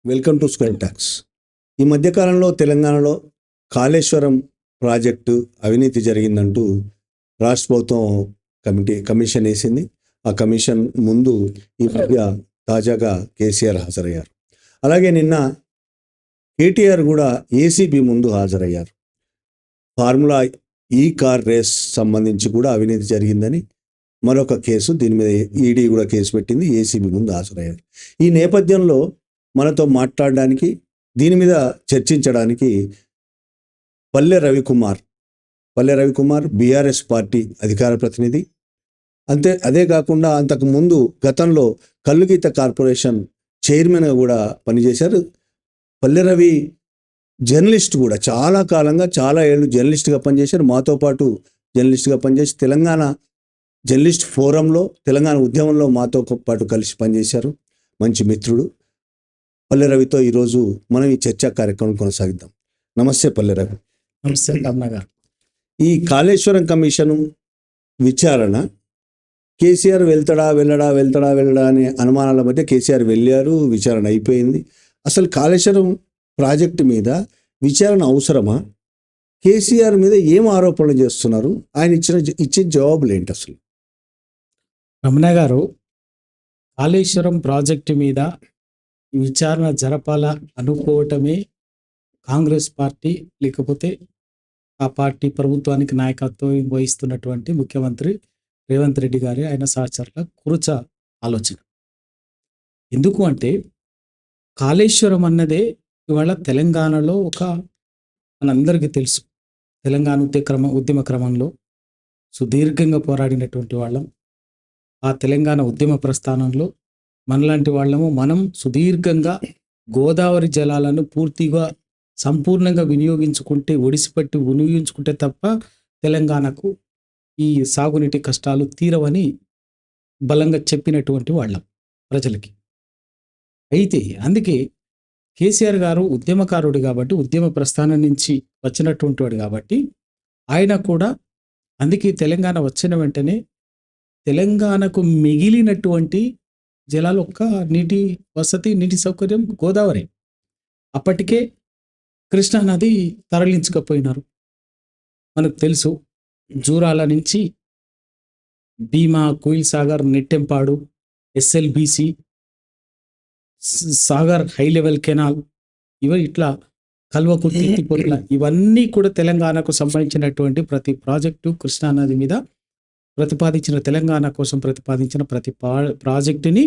Welcome to square talks. ఈ మధ్యకాలంలో తెలంగాణలో కాళేశ్వరం ప్రాజెక్టు అవినీతి జరిగిందంటూ రాష్ట్ర ప్రభుత్వం కమిషన్ వేసింది. ఆ కమిషన్ ముందు ఈ మధ్య తాజాగా కేసీఆర్ హాజరయ్యారు. అలాగే నిన్న కేటీఆర్ కూడా ఏసీబీ ముందు హాజరయ్యారు. ఫార్ములా ఈ కార్ రేస్ సంబంధించి కూడా అవినీతి జరిగిందని మరొక కేసు, దీని మీద ఈడీ కూడా కేసు పెట్టింది. ఏసీబీ ముందు హాజరయ్యారు. ఈ నేపథ్యంలో మనతో మాట్లాడడానికి, దీని మీద చర్చించడానికి పల్లె రవికుమార్ బీఆర్ఎస్ పార్టీ అధికార ప్రతినిధి. అదే కాకుండా అంతకు ముందు గతంలో కల్లుగీత కార్పొరేషన్ చైర్మన్గా కూడా పనిచేశారు. పల్లె రవి జర్నలిస్ట్ కూడా, చాలా కాలంగా చాలా ఏళ్ళు జర్నలిస్ట్గా పనిచేశారు. మాతో పాటు జర్నలిస్ట్గా పనిచేసి తెలంగాణ జర్నలిస్ట్ ఫోరంలో, తెలంగాణ ఉద్యమంలో మాతో పాటు కలిసి పనిచేశారు. మంచి మిత్రుడు పల్లె రవితో ఈరోజు మనం ఈ చర్చా కార్యక్రమం కొనసాగిద్దాం. నమస్తే పల్లె రవి. నమస్తే రమణ గారు. ఈ కాళేశ్వరం కమిషను విచారణ, కేసీఆర్ వెళ్ళడా అనే అనుమానాల మధ్య కేసీఆర్ వెళ్ళారు, విచారణ అయిపోయింది. అసలు కాళేశ్వరం ప్రాజెక్టు మీద విచారణ అవసరమా? కేసీఆర్ మీద ఏం ఆరోపణలు చేస్తున్నారు? ఆయన ఇచ్చిన జవాబులు ఏంటి అసలు? రమణ గారు, కాళేశ్వరం ప్రాజెక్టు మీద విచారణ జరపాల అనుకోవటమే కాంగ్రెస్ పార్టీ, లేకపోతే ఆ పార్టీ ప్రభుత్వానికి నాయకత్వం వహిస్తున్నటువంటి ముఖ్యమంత్రి రేవంత్ రెడ్డి గారి, ఆయన సహచరుల కురుచ ఆలోచన. ఎందుకు అంటే కాళేశ్వరం అన్నదే ఇవాళ తెలంగాణలో మనందరికీ తెలుసు, తెలంగాణ ఉద్యమ క్రమంలో సుదీర్ఘంగా పోరాడినటువంటి వాళ్ళం. ఆ తెలంగాణ ఉద్యమ ప్రస్థానంలో మనలాంటి మనం సుదీర్ఘంగా గోదావరి జలాలను పూర్తిగా సంపూర్ణంగా వినియోగించుకుంటే తప్ప తెలంగాణకు ఈ సాగునీటి కష్టాలు తీరవని బలంగా చెప్పినటువంటి వాళ్ళం ప్రజలకి. అయితే అందుకే కేసీఆర్ గారు ఉద్యమకారుడు కాబట్టి, ఉద్యమ ప్రస్థానం నుంచి వచ్చినటువంటి వాడు కాబట్టి, ఆయన కూడా అందుకే తెలంగాణ వచ్చిన వెంటనే తెలంగాణకు మిగిలినటువంటి జలాలు నీటి వసతి, నీటి సౌకర్యం గోదావరి. అప్పటికే కృష్ణా నది తరలించకపోయినారు. మనకు తెలుసు, జూరాల నుంచి Bhima, Koil Sagar, Nettempadu, SLBC, Sagar high level canal, ఇట్లా కల్వకుర్తి, ఎత్తిపోతల, ఇవన్నీ కూడా తెలంగాణకు సంబంధించినటువంటి ప్రతి ప్రాజెక్టు కృష్ణానది మీద తెలంగాణ కోసం ప్రతిపాదించిన ప్రతి ప్రాజెక్టుని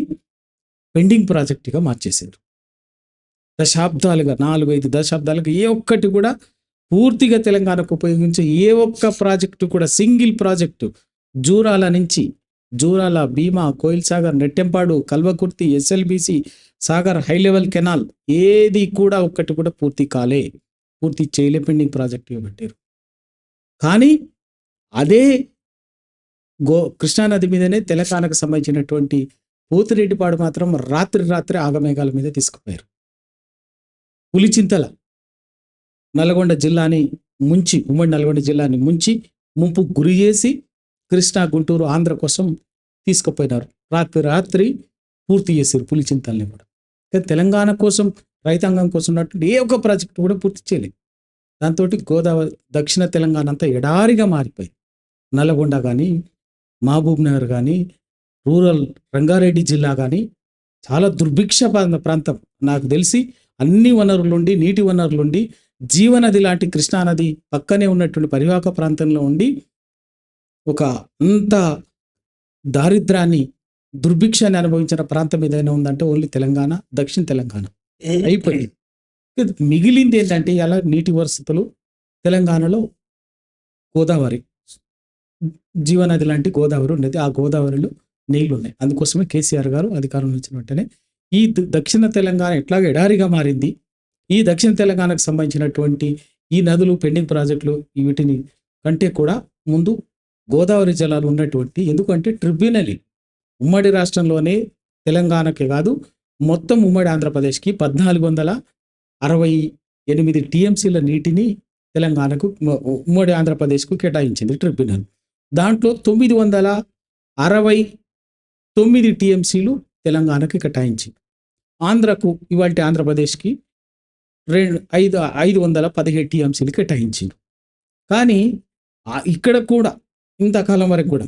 పెండింగ్ ప్రాజెక్టుగా మార్చేశారు. దశాబ్దాలుగా, 4-5 దశాబ్దాలుగా ఏ ఒక్కటి కూడా పూర్తిగా తెలంగాణకు ఉపయోగించే ఏ ఒక్క ప్రాజెక్టు కూడా, single project Jurala, Bhima, Koil Sagar, Nettempadu, Kalwakurthy, SLBC, Sagar high level canal ఏది కూడా ఒక్కటి కూడా పూర్తి చేయలే, పెండింగ్ ప్రాజెక్టుగా పెట్టారు. కానీ అదే కృష్ణానది మీదనే తెలంగాణకు సంబంధించినటువంటి పోతిరెడ్డిపాడు మాత్రం రాత్రి ఆగమేఘాల మీద తీసుకుపోయారు. పులిచింతల నల్గొండ జిల్లాని ముంచి, ఉమ్మడి నల్గొండ జిల్లాని ముంచి ముంపు గురి చేసి కృష్ణా, గుంటూరు, ఆంధ్ర కోసం తీసుకుపోయినారు. రాత్రి పూర్తి చేశారు పులిచింతల్ని కూడా. కానీ తెలంగాణ కోసం, రైతాంగం కోసం ఉన్నటువంటి ఏ ఒక్క ప్రాజెక్టు కూడా పూర్తి చేయలేదు. దాంతో గోదావరి దక్షిణ తెలంగాణ అంతా ఎడారిగా మారిపోయింది. నల్గొండ కానీ, మహబూబ్ నగర్ కానీ, రూరల్ రంగారెడ్డి జిల్లా కానీ చాలా దుర్భిక్ష ప్రాంతం. నాకు తెలిసి అన్ని వనరులుండి, నీటి వనరులుండి, జీవనది లాంటి కృష్ణానది పక్కనే ఉన్నటువంటి పరివాహక ప్రాంతంలో ఉండి అంత దారిద్రాన్ని, దుర్భిక్షాన్ని అనుభవించిన ప్రాంతం ఏదైనా ఉందంటే ఓన్లీ తెలంగాణ, దక్షిణ తెలంగాణ అయిపోయింది. మిగిలింది ఏంటంటే ఇలా నీటి వసతులు తెలంగాణలో గోదావరి, జీవనది లాంటి గోదావరి ఉన్నది. ఆ గోదావరిలో నీళ్లు ఉన్నాయి. అందుకోసమే కేసీఆర్ గారు అధికారం వచ్చిన వెంటనే ఈ దక్షిణ తెలంగాణ ఎట్లాగ ఎడారిగా మారింది, ఈ దక్షిణ తెలంగాణకు సంబంధించినటువంటి ఈ నదులు, పెండింగ్ ప్రాజెక్టులు, వీటిని కంటే కూడా ముందు గోదావరి జలాలు ఉన్నటువంటి, ఎందుకంటే ట్రిబ్యునల్ ఉమ్మడి రాష్ట్రంలోనే తెలంగాణకి కాదు, మొత్తం ఉమ్మడి ఆంధ్రప్రదేశ్కి 1468 టీఎంసీల నీటిని తెలంగాణకు, ఉమ్మడి ఆంధ్రప్రదేశ్కు కేటాయించింది ట్రిబ్యునల్. దాంట్లో 969 టీఎంసీలు తెలంగాణకి కేటాయించింది. ఆంధ్రకు ఇవాళ ఆంధ్రప్రదేశ్కి 517 టీఎంసీలు కేటాయించారు. కానీ ఇక్కడ కూడా ఇంతకాలం వరకు కూడా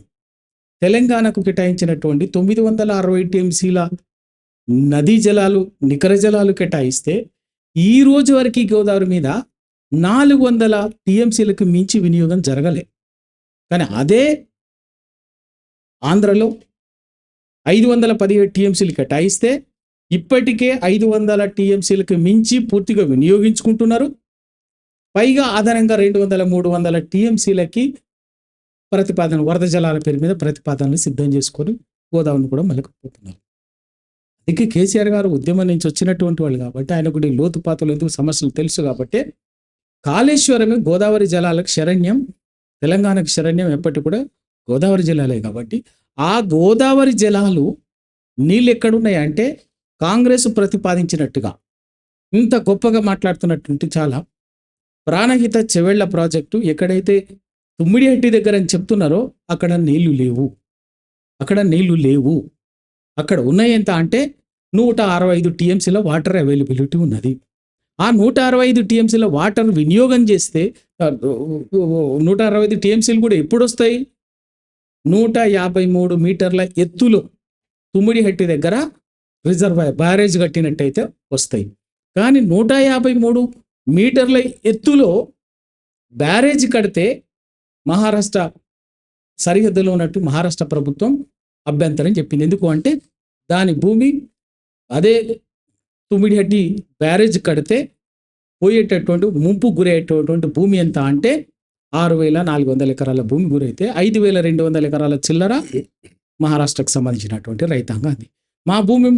తెలంగాణకు కేటాయించినటువంటి 960 టీఎంసీల నదీ జలాలు, నికర జలాలు కేటాయిస్తే ఈ రోజు వరకు గోదావరి మీద 400 టీఎంసీలకు మించి వినియోగం జరగలే. కానీ అదే ఆంధ్రలో 517 టీఎంసీలు కేటాయిస్తే ఇప్పటికే 500 టీఎంసీలకు మించి పూర్తిగా వినియోగించుకుంటున్నారు. పైగా అదనంగా 200, 300 టీఎంసీలకి ప్రతిపాదన, వరద జలాల పేరు మీద ప్రతిపాదనలు సిద్ధం చేసుకొని గోదావరిని కూడా మళ్ళకపోతున్నారు. అందుకే కేసీఆర్ గారు ఉద్యమం నుంచి వచ్చినటువంటి వాళ్ళు కాబట్టి ఆయనకు లోతుపాతులు ఎందుకు సమస్యలు తెలుసు కాబట్టి కాళేశ్వరమే గోదావరి జలాలకు శరణ్యం, తెలంగాణకు శరణ్యం ఎప్పటికి కూడా గోదావరి జలాలే. కాబట్టి ఆ గోదావరి జలాలు నీళ్ళు ఎక్కడున్నాయంటే కాంగ్రెస్ ప్రతిపాదించినట్టుగా ఇంత గొప్పగా మాట్లాడుతున్నటువంటి చాలా ప్రాణహిత చెవెళ్ల ప్రాజెక్టు ఎక్కడైతే తుమ్మిడిహట్టి దగ్గర అని చెప్తున్నారో అక్కడ నీళ్లు లేవు. అక్కడ ఉన్నాయి ఎంత అంటే 165 టీఎంసీల వాటర్ అవైలబిలిటీ ఉన్నది. ఆ 165 టీఎంసీల వాటర్ వినియోగం చేస్తే 165 టీఎంసీలు కూడా ఎప్పుడు వస్తాయి? 153 మీటర్ల ఎత్తులో తుమ్మిడిహట్టి దగ్గర రిజర్వాయర్ బ్యారేజ్ కట్టినట్టయితే వస్తాయి. కానీ 153 మీటర్ల ఎత్తులో బ్యారేజ్ కడితే మహారాష్ట్ర సరిహద్దులో ఉన్నట్టు మహారాష్ట్ర ప్రభుత్వం అభ్యంతరం చెప్పింది. ఎందుకు అంటే దాని భూమి అదే తుమ్మిడిహట్టి బ్యారేజ్ కడితే పోయేటటువంటి ముంపు గురయ్యేటటువంటి భూమి ఎంత అంటే 6,400 ఎకరాల భూమి గురైతే 5,200 ఎకరాల చిల్లర మహారాష్ట్రకు సంబంధించినటువంటి రైతాంగం. అది మా భూమి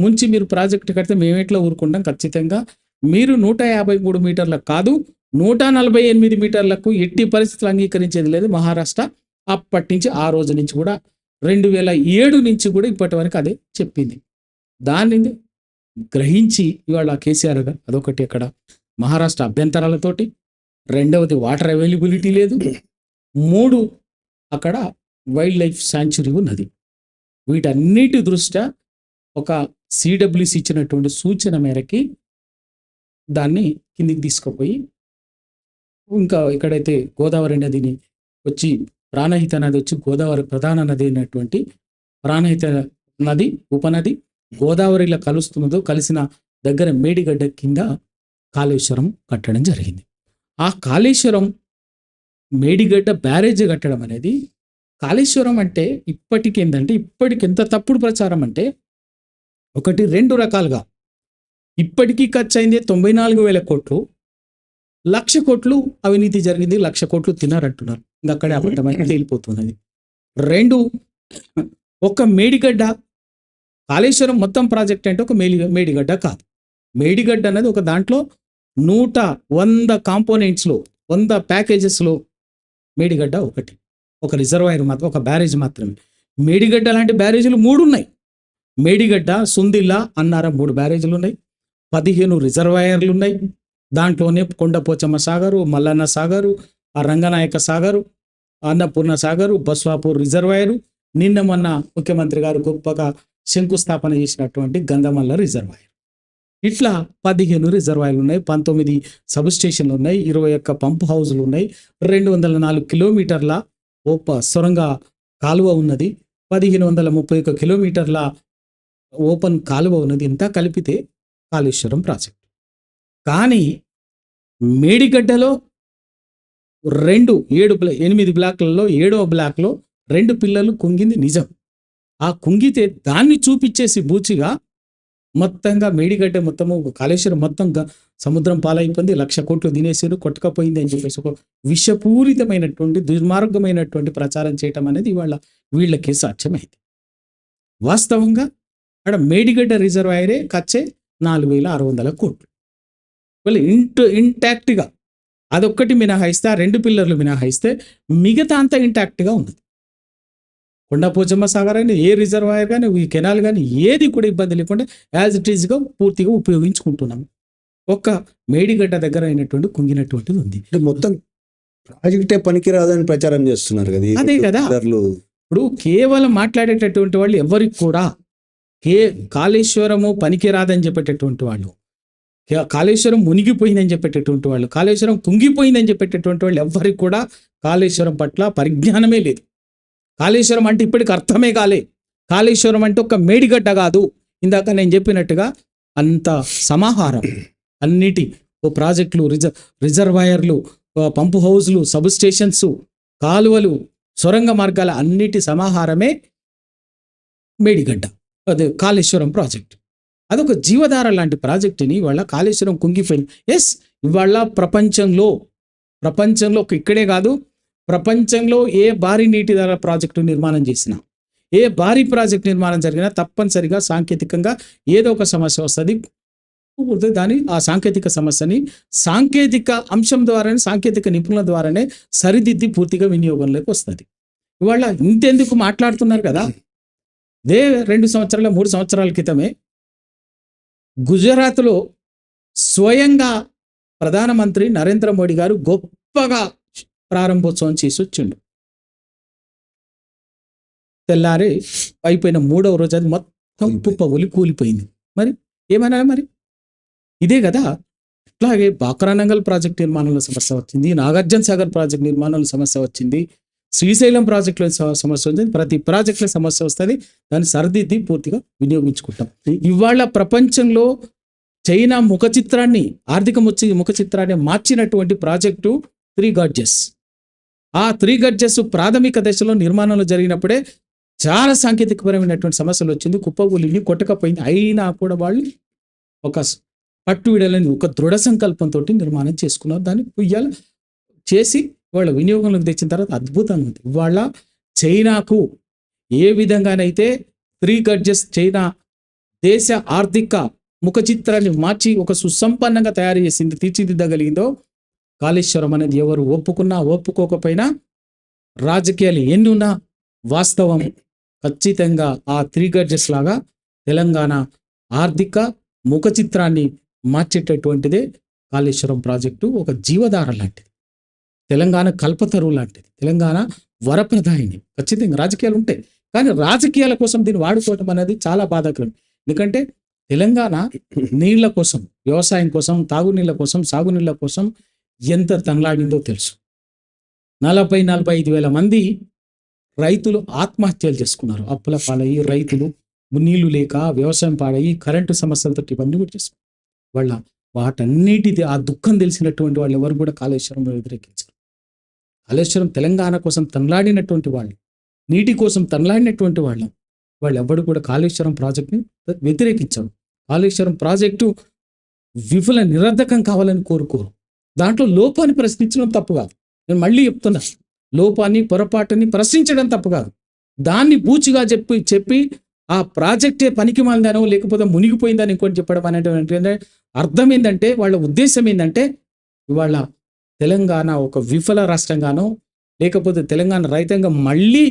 ముంచి మీరు ప్రాజెక్టు కడితే మేము ఎట్లా ఊరుకుంటాం? ఖచ్చితంగా మీరు 153 మీటర్లకు కాదు 148 మీటర్లకు ఎట్టి పరిస్థితులు అంగీకరించేది లేదు మహారాష్ట్ర. అప్పటి నుంచి ఆ రోజు నుంచి కూడా 2007 నుంచి కూడా ఇప్పటి వరకు అదే చెప్పింది. దానిని గ్రహించి ఇవాళ కేసీఆర్ గారు అదొకటి అక్కడ మహారాష్ట్ర అభ్యంతరాలతోటి, రెండవది వాటర్ అవైలబిలిటీ లేదు, 3 అక్కడ వైల్డ్ లైఫ్ శాంచురీ ఉన్నది. వీటన్నిటి దృష్ట్యా ఒక సిడబ్ల్యూసి ఇచ్చినటువంటి సూచన మేరకి దాన్ని కిందికి తీసుకుపోయి ఇంకా ఎక్కడైతే గోదావరి నదిని వచ్చి ప్రాణహిత నది వచ్చి గోదావరి ప్రధాన నది అయినటువంటి ప్రాణహిత నది ఉపనది గోదావరిలో కలుస్తున్నదో కలిసిన దగ్గర మేడిగడ్డ కింద కాళేశ్వరం కట్టడం జరిగింది. ఆ కాళేశ్వరం మేడిగడ్డ బ్యారేజ్ కట్టడం అనేది కాళేశ్వరం అంటే ఇప్పటికి ఎంత తప్పుడు ప్రచారం అంటే 2 రకాలుగా ఇప్పటికీ ఖర్చు అయింది 94,000 కోట్లు, 1,00,000 కోట్లు అవినీతి జరిగింది, 1,00,000 కోట్లు తిన్నారంటున్నారు. ఇంకా అక్కడే అబద్ధమని తేలిపోతున్నది. 2 ఒక మేడిగడ్డ కాళేశ్వరం మొత్తం ప్రాజెక్ట్ అంటే ఒక మేడిగడ్డ కాదు. మేడిగడ్డ అనేది ఒక దాంట్లో 100 కాంపోనెంట్స్లో 100 ప్యాకేజెస్లో మేడిగడ్డ ఒక రిజర్వాయర్ మాత్రం, ఒక బ్యారేజ్ మాత్రమే. మేడిగడ్డ లాంటి బ్యారేజీలు 3 ఉన్నాయి. మేడిగడ్డ, సుందిల్ల, అన్నారం 3 బ్యారేజీలు ఉన్నాయి, 15 రిజర్వాయర్లు ఉన్నాయి. దాంట్లోనే కొండపోచమ్మ సాగరు, మల్లన్న సాగరు, ఆ రంగనాయక సాగరు, అన్నపూర్ణ సాగరు, బస్వాపూర్ రిజర్వాయరు, నిన్న మొన్న ముఖ్యమంత్రి గారు గొప్పగా శంకుస్థాపన చేసినటువంటి గంధమల్ల రిజర్వాయర్. ఇట్లా 15 రిజర్వాయర్లు ఉన్నాయి, 19 సబ్ స్టేషన్లు ఉన్నాయి, 21 పంప్ హౌజులు ఉన్నాయి, 204 కిలోమీటర్ల సొరంగ కాలువ ఉన్నది, 1531 కిలోమీటర్ల ఓపెన్ కాలువ ఉన్నది. ఇంత కలిపితే కాళేశ్వరం ప్రాజెక్ట్. కానీ మేడిగడ్డలో 8 బ్లాక్లలో 7వ బ్లాక్లో 2 పిల్లలు కుంగింది నిజం. ఆ కుంగితే దాన్ని చూపించేసి బూచిగా మొత్తంగా మేడిగడ్డ మొత్తము కాళేశ్వరం మొత్తం సముద్రం పాలైపోయింది, 1,00,000 కోట్లు తినేసారు, కొట్టుకపోయింది అని చెప్పేసి ఒక విషపూరితమైనటువంటి దుర్మార్గమైనటువంటి ప్రచారం చేయటం అనేది ఇవాళ వీళ్ళకే సాధ్యమైంది. వాస్తవంగా అక్కడ మేడిగడ్డ రిజర్వాయరే ఖర్చే 4,600 కోట్లు. వాళ్ళు ఇంటాక్ట్గా అదొక్కటి మినహాయిస్తే, ఆ 2 పిల్లర్లు మినహాయిస్తే మిగతా అంతా ఇంటాక్ట్గా ఉన్నది. కొండపోచమ్మ సాగర్ అని ఏ రిజర్వాయర్ కానీ ఈ కెనాల్ కానీ ఏది కూడా ఇబ్బంది లేకుండా యాజ్ ఇట్ ఈజ్గా పూర్తిగా ఉపయోగించుకుంటున్నాము. ఒక్క మేడిగడ్డ దగ్గర అయినటువంటి కుంగినటువంటిది ఉంది. మొత్తం ప్రాజెక్టే పనికిరాదని ప్రచారం చేస్తున్నారు కదా. అదే కదా, ఇప్పుడు కేవలం మాట్లాడేటటువంటి వాళ్ళు ఎవరికి కూడా కాళేశ్వరము పనికిరాదని చెప్పేటటువంటి వాళ్ళు, కాళేశ్వరం మునిగిపోయిందని చెప్పేటటువంటి వాళ్ళు, కాళేశ్వరం కుంగిపోయిందని చెప్పేటటువంటి వాళ్ళు ఎవ్వరికి కూడా కాళేశ్వరం పట్ల పరిజ్ఞానమే లేదు. కాళేశ్వరం అంటే ఇప్పటికి అర్థమే కాలే. కాళేశ్వరం అంటే ఒక మేడిగడ్డ కాదు. ఇందాక నేను చెప్పినట్టుగా అంత సమాహారం, అన్నిటి ఓ ప్రాజెక్టులు, రిజర్వాయర్లు, పంపు హౌజ్లు, సబ్ స్టేషన్స్, కాలువలు, సొరంగ మార్గాల అన్నిటి సమాహారమే మేడిగడ్డ, అదే కాళేశ్వరం ప్రాజెక్ట్. అదొక జీవధార లాంటి ప్రాజెక్టుని ఇవాళ కాళేశ్వరం కుంగిపోయింది. ఎస్, ఇవాళ ప్రపంచంలో ఇక్కడే కాదు, ప్రపంచంలో ఏ భారీ నీటిధార ప్రాజెక్టు నిర్మాణం చేసినా, ఏ భారీ ప్రాజెక్ట్ నిర్మాణం జరిగినా తప్పనిసరిగా సాంకేతికంగా ఏదో ఒక సమస్య వస్తుంది. ఆ సాంకేతిక సమస్యని సాంకేతిక అంశం ద్వారానే, సాంకేతిక నిపుణుల ద్వారానే సరిదిద్ది పూర్తిగా వినియోగంలోకి వస్తుంది. ఇవాళ ఇంతెందుకు మాట్లాడుతున్నారు కదా, 2 సంవత్సరాల 3 సంవత్సరాల క్రితమే గుజరాత్లో స్వయంగా ప్రధానమంత్రి నరేంద్ర మోడీ గారు గొప్పగా ప్రారంభోత్సవం చేసి వచ్చిండు. తెల్లారి అయిపోయిన 3వ రోజు అది మొత్తం పుప్పగులి కూలిపోయింది. మరి ఏమన్నా మరి ఇదే కదా. అట్లాగే బాక్రానంగల్ ప్రాజెక్ట్ నిర్మాణంలో సమస్య వచ్చింది, నాగార్జున సాగర్ ప్రాజెక్ట్ నిర్మాణంలో సమస్య వచ్చింది, శ్రీశైలం ప్రాజెక్టులో సమస్య వచ్చింది. ప్రతి ప్రాజెక్టులో సమస్య వస్తుంది, దాన్ని సరిదిద్ది పూర్తిగా వినియోగించుకుంటాం. ఇవాళ ప్రపంచంలో చైనా ఆర్థిక ముఖ చిత్రాన్ని మార్చినటువంటి ప్రాజెక్టు 3 గార్జెస్. ఆ 3 గార్జెస్ ప్రాథమిక దశలో నిర్మాణంలో జరిగినప్పుడే చాలా సాంకేతికపరమైనటువంటి సమస్యలు వచ్చింది, కుప్పగూలిని కొట్టకపోయింది. అయినా కూడా వాళ్ళు ఒక పట్టు విడలేని ఒక దృఢ సంకల్పంతో నిర్మాణం చేసుకున్నారు. దాన్ని పుయ్యాలు చేసి వాళ్ళ వినియోగంలోకి తెచ్చిన తర్వాత అద్భుతంగా ఉంది. ఇవాళ చైనాకు ఏ విధంగానైతే 3 గార్జెస్ చైనా దేశ ఆర్థిక ముఖ చిత్రాన్ని మార్చి ఒక సుసంపన్నంగా తయారు చేసింది, తీర్చిదిద్దగలిగిందో, కాళేశ్వరం అనేది ఎవరు ఒప్పుకున్నా ఒప్పుకోకపోయినా, రాజకీయాలు ఎన్నున్నా వాస్తవం ఖచ్చితంగా ఆ 3 గార్జెస్ లాగా తెలంగాణ ఆర్థిక ముఖ చిత్రాన్ని మార్చేటటువంటిదే కాళేశ్వరం ప్రాజెక్టు. ఒక జీవధార లాంటిది, తెలంగాణ కల్పతరువు లాంటిది, తెలంగాణ వరప్రదాయిని. ఖచ్చితంగా రాజకీయాలు ఉంటాయి, కానీ రాజకీయాల కోసం దీన్ని వాడుకోవటం అనేది చాలా బాధాకరం. ఎందుకంటే తెలంగాణ నీళ్ల కోసం, వ్యవసాయం కోసం, తాగునీళ్ల కోసం, సాగునీళ్ల కోసం ఎంత తనలాడిందో తెలుసు. 40-45 వేల మంది రైతులు ఆత్మహత్యలు చేసుకున్నారు. అప్పుల పాలయ్యి, రైతులు నీళ్లు లేక వ్యవసాయం పాడయ్యి, కరెంటు సమస్యలతో ఇవన్నీ కూడా చేసుకున్నారు. వాళ్ళ వాటన్నిటిది ఆ దుఃఖం తెలిసినటువంటి వాళ్ళు ఎవరు కూడా కాళేశ్వరం వ్యతిరేకించారు. కాళేశ్వరం తెలంగాణ కోసం తనలాడినటువంటి వాళ్ళు, నీటి కోసం తనలాడినటువంటి వాళ్ళు ఎవరు కూడా కాళేశ్వరం ప్రాజెక్టుని వ్యతిరేకించారు. కాళేశ్వరం ప్రాజెక్టు విఫల నిరర్ధకం కావాలని కోరుకోరు. దాంట్లో లోపాన్ని ప్రశ్నించడం తప్పు కాదు. నేను మళ్ళీ చెప్తున్నా, లోపాన్ని పొరపాటుని ప్రశ్నించడం తప్పు కాదు. దాన్ని బూచిగా చెప్పి ఆ ప్రాజెక్టే పనికి మాలిందనో లేకపోతే మునిగిపోయిందని ఇంకోటి చెప్పడం అనేటువంటి అర్థం ఏంటంటే, వాళ్ళ ఉద్దేశం ఏంటంటే, ఇవాళ తెలంగాణ ఒక విఫల రాష్ట్రంగానో లేకపోతే తెలంగాణ రైతాంగం మళ్ళీ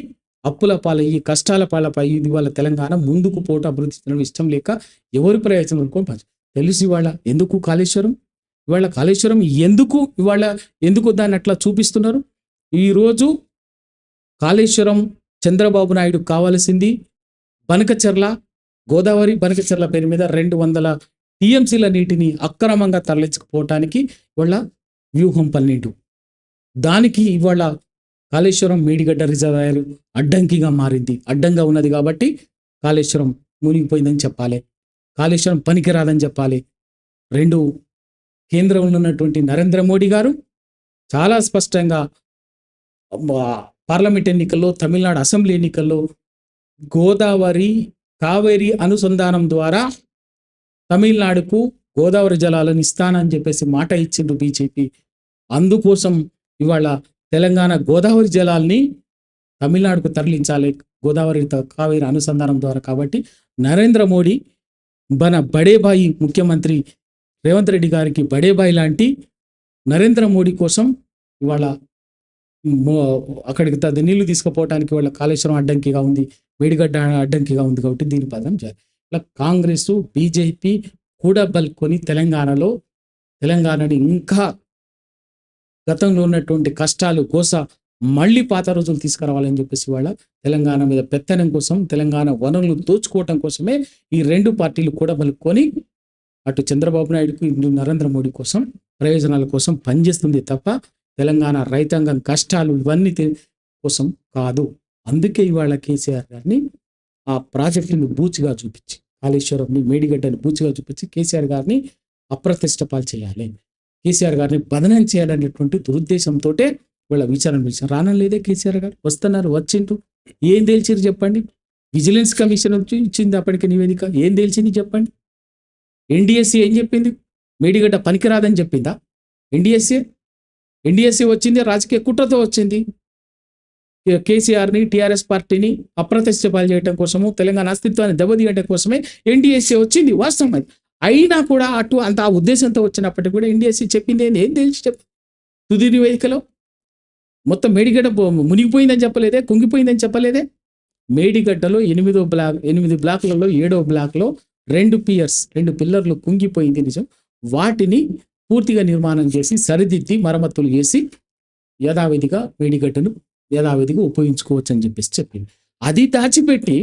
అప్పుల పాలయ్యి, కష్టాల పాలపై ఇవాళ తెలంగాణ ముందుకు పోటు అభివృద్ధి చెందడం ఇష్టం లేక ఎవరి ప్రయోజనం అనుకోని తెలిసి ఇవాళ ఎందుకు కాళేశ్వరం, ఇవాళ కాళేశ్వరం ఎందుకు దాన్ని అట్లా చూపిస్తున్నారు. ఈరోజు కాళేశ్వరం చంద్రబాబు నాయుడు కావాల్సింది బనకచెర్ల, గోదావరి బనకచెర్ల పేరు మీద 200 టీఎంసీల నీటిని అక్రమంగా తరలించకపోవటానికి ఇవాళ వ్యూహం పన్నీటు. దానికి ఇవాళ కాళేశ్వరం మేడిగడ్డ రిజర్వాయర్ అడ్డంకిగా మారింది. అడ్డంగా ఉన్నది కాబట్టి కాళేశ్వరం మునిగిపోయిందని చెప్పాలి, కాళేశ్వరం పనికిరాదని చెప్పాలి. 2 కేంద్రంలో ఉన్నటువంటి నరేంద్ర మోడీ గారు చాలా స్పష్టంగా పార్లమెంట్ ఎన్నికల్లో, తమిళనాడు అసెంబ్లీ ఎన్నికల్లో గోదావరి కావేరీ అనుసంధానం ద్వారా తమిళనాడుకు గోదావరి జలాలను ఇస్తానని చెప్పేసి మాట ఇచ్చిండు బీజేపీ. అందుకోసం ఇవాళ తెలంగాణ గోదావరి జలాల్ని తమిళనాడుకు తరలించాలి గోదావరి కావేరీ అనుసంధానం ద్వారా. కాబట్టి నరేంద్ర మోడీ మన బడేబాయి ముఖ్యమంత్రి రేవంత్ రెడ్డి గారికి బడేబాయి లాంటి నరేంద్ర మోడీ కోసం ఇవాళ అక్కడికి నీళ్లు తీసుకుపోవటానికి వాళ్ళ కాళేశ్వరం అడ్డంకిగా ఉంది, మేడిగడ్డ అడ్డంకిగా ఉంది. కాబట్టి దీని పదం చేయాలి. ఇలా కాంగ్రెస్, బీజేపీ కూడా బల్కొని తెలంగాణని ఇంకా గతంలో ఉన్నటువంటి కష్టాలు, గోస మళ్ళీ పాత రోజులు తీసుకురావాలని చెప్పేసి వాళ్ళ తెలంగాణ మీద పెత్తనం కోసం, తెలంగాణ వనరులు దోచుకోవటం కోసమే ఈ రెండు పార్టీలు కూడా బలుక్కొని అటు చంద్రబాబు నాయుడుకు ఇటు నరేంద్ర మోడీ కోసం ప్రయోజనాల కోసం పనిచేస్తుంది తప్ప తెలంగాణ రైతాంగం కష్టాలు ఇవన్నీ కోసం కాదు. అందుకే ఇవాళ కేసీఆర్ గారిని ఆ ప్రాజెక్టుని బూచిగా చూపించి, కాళేశ్వరంని మేడిగడ్డని బూచిగా చూపించి కేసీఆర్ గారిని అప్రతిష్టపాలు చేయాలి, కేసీఆర్ గారిని బదనం చేయాలనేటువంటి దురుద్దేశంతో వీళ్ళ విచారణ పిలిచారు. రానలేదే కేసీఆర్ గారు, వస్తున్నారు, వచ్చిండ్రు. ఏం తేల్చిరు చెప్పండి? విజిలెన్స్ కమిషన్ వచ్చి ఇచ్చింది అప్పటికి నివేదిక, ఏం తేల్చింది చెప్పండి? ఎన్డీఎస్సీ ఏం చెప్పింది? మేడిగడ్డ పనికిరాదని చెప్పిందా? ఎన్డీఎస్సీ వచ్చింది రాజకీయ కుట్రతో వచ్చింది. కేసీఆర్ని, టీఆర్ఎస్ పార్టీని అప్రతిష్టపాలు చేయడం కోసము, తెలంగాణ అస్తిత్వాన్ని దెబ్బతీయడం కోసమే ఎన్డీఎస్సీ వచ్చింది, వాస్తవం అది. అయినా కూడా అటు అంత ఆ ఉద్దేశంతో వచ్చినప్పటికీ కూడా ఎన్డీఎస్సీ చెప్పింది ఏం తెలిసి తుది నివేదికలో మొత్తం మేడిగడ్డ మునిగిపోయిందని చెప్పలేదే, కుంగిపోయిందని చెప్పలేదే. మేడిగడ్డలో 8 బ్లాకులలో 7వ బ్లాక్లో 2 పియర్స్, 2 పిల్లర్లు కుంగిపోయింది నిజం. వాటిని పూర్తిగా నిర్మాణం చేసి సరిదిద్ది మరమ్మతులు చేసి యథావిధిగా మేడిగడ్డను యథావిధిగా ఉపయోగించుకోవచ్చు అని చెప్పేసి చెప్పింది. అది దాచిపెట్టి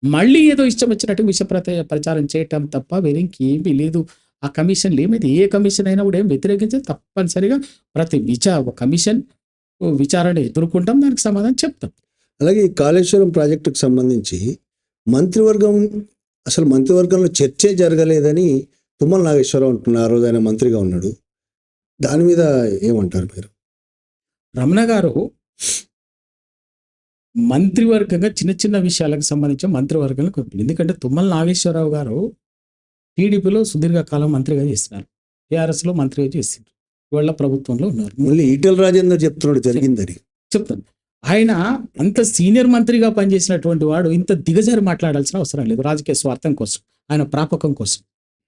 మళ్ళీ ఏదో ఇష్టం వచ్చినట్టు ప్రచారం చేయటం తప్ప వేరే ఇంకేమీ లేదు. ఆ కమిషన్లు ఏమైతే ఏ కమిషన్ అయినా కూడా ఏం వ్యతిరేకించాలి, తప్పనిసరిగా ప్రతి కమిషన్ విచారణ ఎదుర్కొంటాం, దానికి సమాధానం చెప్తాం. అలాగే ఈ కాళేశ్వరం ప్రాజెక్టుకు సంబంధించి మంత్రివర్గంలో చర్చే జరగలేదని తుమ్మల నాగేశ్వరరావు అంటున్నారు. ఆ రోజు ఆయన మంత్రిగా ఉన్నాడు. దాని మీద ఏమంటారు మీరు? రమణ గారు మంత్రివర్గంగా చిన్న చిన్న విషయాలకు సంబంధించి మంత్రివర్గంలో, ఎందుకంటే తుమ్మల నాగేశ్వరరావు గారు టీడీపీలో సుదీర్ఘకాలం మంత్రిగా చేస్తున్నారు, టీఆర్ఎస్లో మంత్రిగా చేస్తున్నారు, ఇవాళ ప్రభుత్వంలో ఉన్నారు. మళ్ళీ ఈటెల రాజేందర్ చెప్తున్నాడు జరిగిందని. చెప్తాను, ఆయన అంత సీనియర్ మంత్రిగా పనిచేసినటువంటి వాడు ఇంత దిగజారి మాట్లాడాల్సిన అవసరం లేదు. రాజకీయ స్వార్థం కోసం, ఆయన ప్రాపకం కోసం